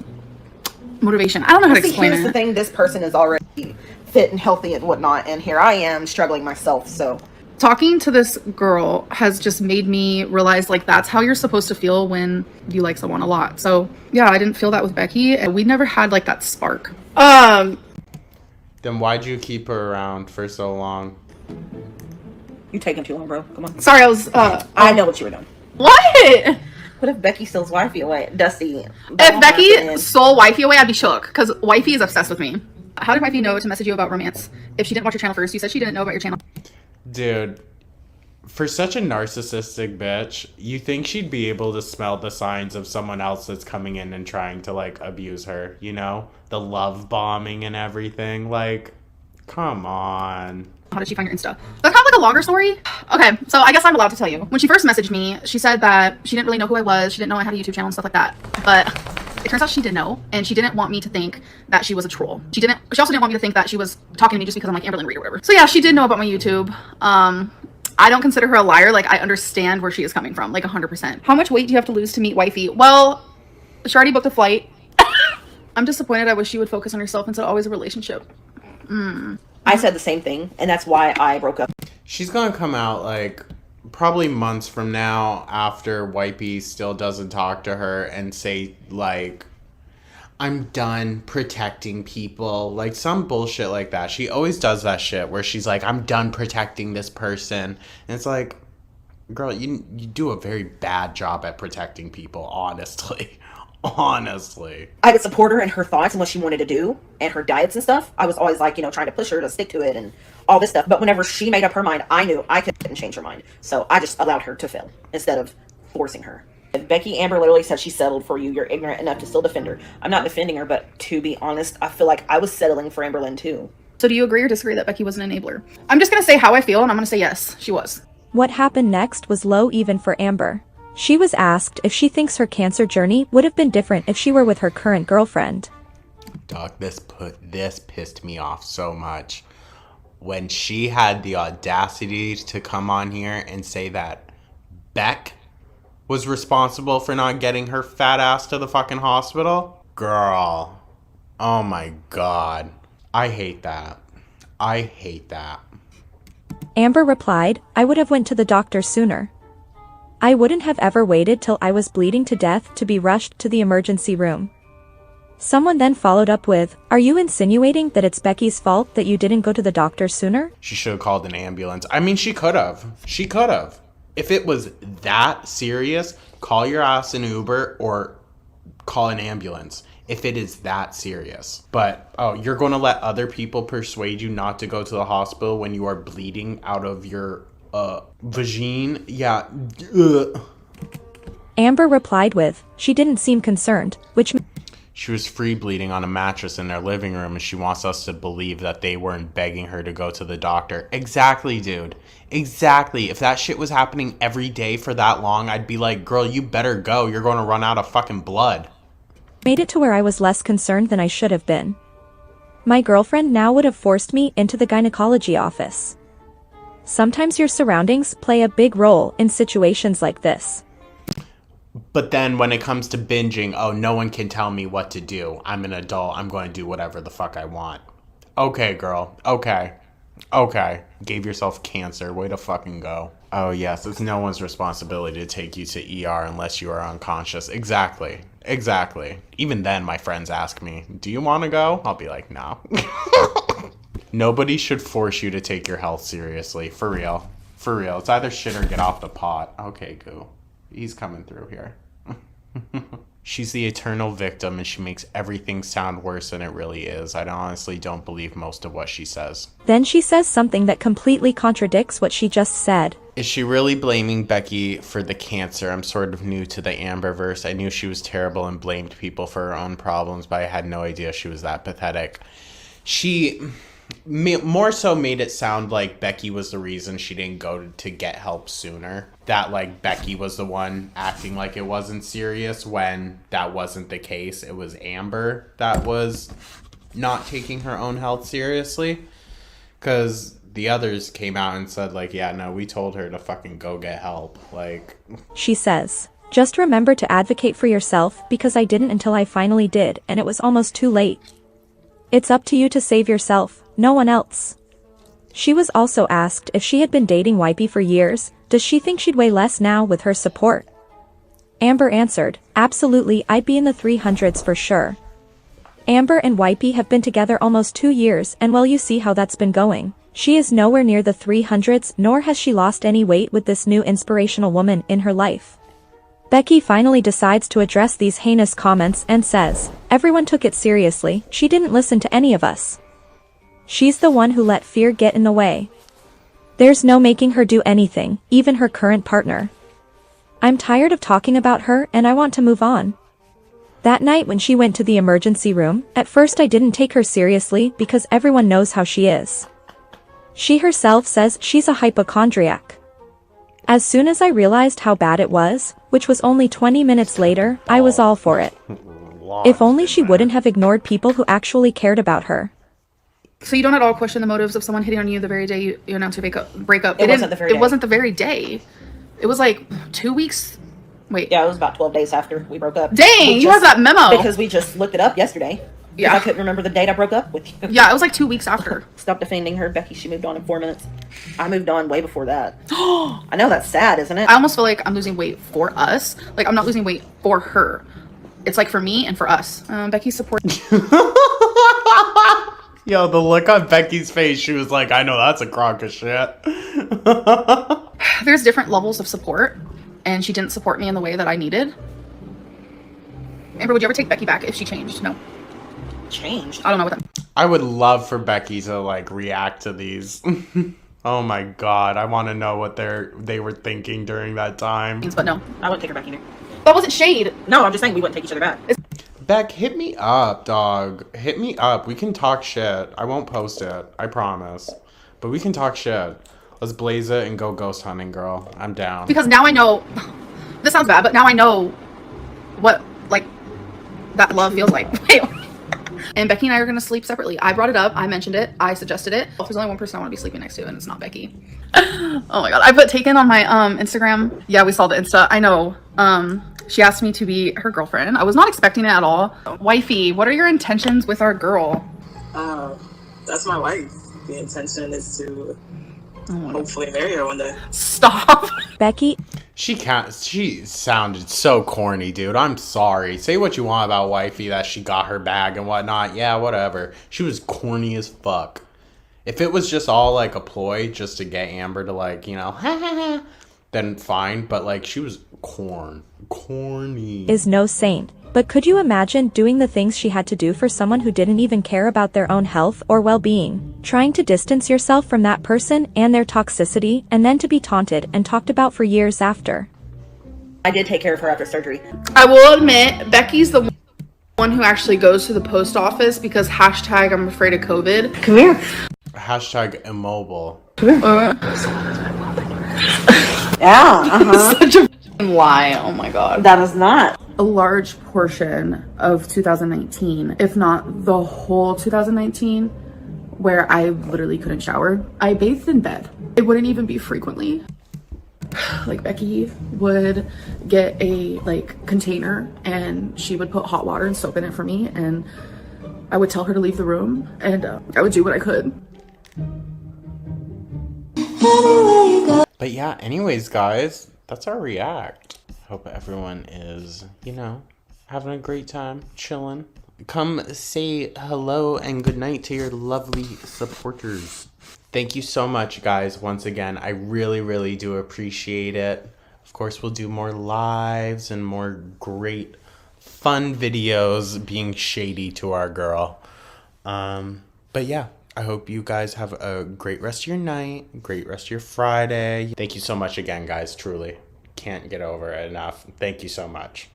motivation. I don't know how to explain it. Here's the thing, this person is already fit and healthy and whatnot, and here I am struggling myself, so. Talking to this girl has just made me realize like that's how you're supposed to feel when you like someone a lot. So yeah, I didn't feel that with Becky and we never had like that spark. Then why'd you keep her around for so long? You taking too long, bro. Come on. Sorry, I was I know what you were doing. What? What if Becky steals wifey away? Dusty. If Becky stole wifey away, I'd be shook because wifey is obsessed with me. How did wifey know to message you about romance? If she didn't watch your channel first, you said she didn't know about your channel. Dude, For such a narcissistic bitch, you think she'd be able to smell the signs of someone else that's coming in and trying to, like, abuse her, you know? The love bombing and everything. Like, come on. How did she find your Insta? That's kind of like a longer story. Okay, so I guess I'm allowed to tell you. When she first messaged me, she said that she didn't really know who I was. She didn't know I had a YouTube channel and stuff like that. But it turns out she did know, and she didn't want me to think that she was a troll. She also didn't want me to think that she was talking to me just because I'm like Amberlynn Reed or whatever. So yeah, she did know about my YouTube. I don't consider her a liar. Like, I understand where she is coming from, like 100%. How much weight do you have to lose to meet wifey? Well, she already booked a flight. I'm disappointed. I wish she would focus on herself instead of always a relationship. I said the same thing, and that's why I broke up. She's gonna come out, like, probably months from now after Wipey still doesn't talk to her and say, like, I'm done protecting people. Like, some bullshit like that. She always does that shit where she's like, I'm done protecting this person. And it's like, girl, you do a very bad job at protecting people, honestly. Honestly. I could support her in her thoughts and what she wanted to do and her diets and stuff. I was always like, trying to push her to stick to it and all this stuff. But whenever she made up her mind, I knew I couldn't change her mind. So I just allowed her to fail instead of forcing her. If Becky Amber literally said she settled for you, you're ignorant enough to still defend her. I'm not defending her, but to be honest, I feel like I was settling for Amberlynn too. So do you agree or disagree that Becky was an enabler? I'm just going to say how I feel, and I'm going to say yes, she was. What happened next was low even for Amber. She was asked if she thinks her cancer journey would have been different if she were with her current girlfriend. Dog, this pissed me off so much. When she had the audacity to come on here and say that Beck was responsible for not getting her fat ass to the fucking hospital. Girl. Oh my God. I hate that. I hate that. Amber replied, I would have went to the doctor sooner. I wouldn't have ever waited till I was bleeding to death to be rushed to the emergency room. Someone then followed up with, are you insinuating that it's Becky's fault that you didn't go to the doctor sooner? She should have called an ambulance. I mean, she could have. She could have. If it was that serious, call your ass an Uber or call an ambulance. If it is that serious. But, oh, you're going to let other people persuade you not to go to the hospital when you are bleeding out of your, vagine? Yeah. Ugh. Amber replied with, she didn't seem concerned, which... She was free bleeding on a mattress in their living room and she wants us to believe that they weren't begging her to go to the doctor. Exactly, dude. Exactly. If that shit was happening every day for that long, I'd be like, girl, you better go. You're going to run out of fucking blood. Made it to where I was less concerned than I should have been. My girlfriend now would have forced me into the gynecology office. Sometimes your surroundings play a big role in situations like this. But then when it comes to binging, oh, no one can tell me what to do. I'm an adult. I'm going to do whatever the fuck I want. Okay, girl. Okay. Gave yourself cancer. Way to fucking go. Oh, yes. It's no one's responsibility to take you to ER unless you are unconscious. Exactly. Even then, my friends ask me, do you want to go? I'll be like, no. Nobody should force you to take your health seriously. For real. It's either shit or get off the pot. Okay, Goo. He's coming through here. She's the eternal victim and she makes everything sound worse than it really is. I honestly don't believe most of what she says. Then she says something that completely contradicts what she just said. Is she really blaming Becky for the cancer? I'm sort of new to the Amberverse. I knew she was terrible and blamed people for her own problems, but I had no idea she was that pathetic. She more so made it sound like Becky was the reason she didn't go to get help sooner. That, like, Becky was the one acting like it wasn't serious when that wasn't the case. It was Amber that was not taking her own health seriously. Because the others came out and said, like, yeah, no, we told her to fucking go get help. Like, she says, just remember to advocate for yourself because I didn't until I finally did and it was almost too late. It's up to you to save yourself, no one else. She was also asked if she had been dating Wipey for years, does she think she'd weigh less now with her support? Amber answered, absolutely, I'd be in the 300s for sure. Amber and Wipey have been together almost 2 years and well, you see how that's been going. She is nowhere near the 300s nor has she lost any weight with this new inspirational woman in her life. Becky finally decides to address these heinous comments and says, everyone took it seriously, she didn't listen to any of us. She's the one who let fear get in the way. There's no making her do anything, even her current partner. I'm tired of talking about her and I want to move on. That night when she went to the emergency room, at first I didn't take her seriously because everyone knows how she is. She herself says she's a hypochondriac. As soon as I realized how bad it was, which was only 20 minutes later, I was all for it. If only she wouldn't have ignored people who actually cared about her. So you don't at all question the motives of someone hitting on you the very day you announced your breakup? It wasn't the very day. It wasn't the very day. It was like 2 weeks. Wait. Yeah, it was about 12 days after we broke up. Dang, you have that memo. Because we just looked it up yesterday. Yeah. I couldn't remember the date I broke up with you. Yeah, it was like 2 weeks after. Stop defending her, Becky. She moved on in 4 minutes. I moved on way before that. I know, that's sad, isn't it? I almost feel like I'm losing weight for us. Like, I'm not losing weight for her. It's like for me and for us. Becky's support. Yo, the look on Becky's face, she was like, I know that's a crock of shit. There's different levels of support, and she didn't support me in the way that I needed. Amber, would you ever take Becky back if she changed? No. Changed? I don't know what that. I would love for Becky to like react to these. Oh my god, I want to know what they were thinking during that time. But no, I wouldn't take her back either. That wasn't shade. No, I'm just saying we wouldn't take each other back. Beck, hit me up, dog. Hit me up. We can talk shit. I won't post it. I promise. But we can talk shit. Let's blaze it and go ghost hunting, girl. I'm down. Because now I know. This sounds bad, but now I know what, like, that love feels like. And Becky and I are going to sleep separately. I brought it up. I mentioned it. I suggested it. There's only one person I want to be sleeping next to, and it's not Becky. Oh my god. I put taken on my Instagram. Yeah, we saw the Insta. I know. She asked me to be her girlfriend. I was not expecting it at all. Wifey, what are your intentions with our girl? That's my wife. The intention is to hopefully marry her one day. Stop. Becky. She sounded so corny, dude. I'm sorry. Say what you want about wifey, that she got her bag and whatnot. Yeah, whatever. She was corny as fuck. If it was just all like a ploy just to get Amber to like, you know, then fine. But like, she was corny. Is no saint. But could you imagine doing the things she had to do for someone who didn't even care about their own health or well-being? Trying to distance yourself from that person and their toxicity, and then to be taunted and talked about for years after. I did take care of her after surgery. I will admit, Becky's the one who actually goes to the post office because hashtag I'm afraid of COVID. Come here. Hashtag immobile. Yeah, Such a lie. Oh my god. That is not. A large portion of 2019, if not the whole 2019, where I literally couldn't shower. I bathed in bed. It wouldn't even be frequently. Like, Becky would get a like container and she would put hot water and soap in it for me, and I would tell her to leave the room, and I would do what I could. But yeah, anyways, guys, that's our react. Hope everyone is, you know, having a great time, chilling. Come say hello and good night to your lovely supporters. Thank you so much, guys, once again. I really, really do appreciate it. Of course, we'll do more lives and more great, fun videos being shady to our girl. But yeah, I hope you guys have a great rest of your night, great rest of your Friday. Thank you so much again, guys, truly. Can't get over it enough. Thank you so much.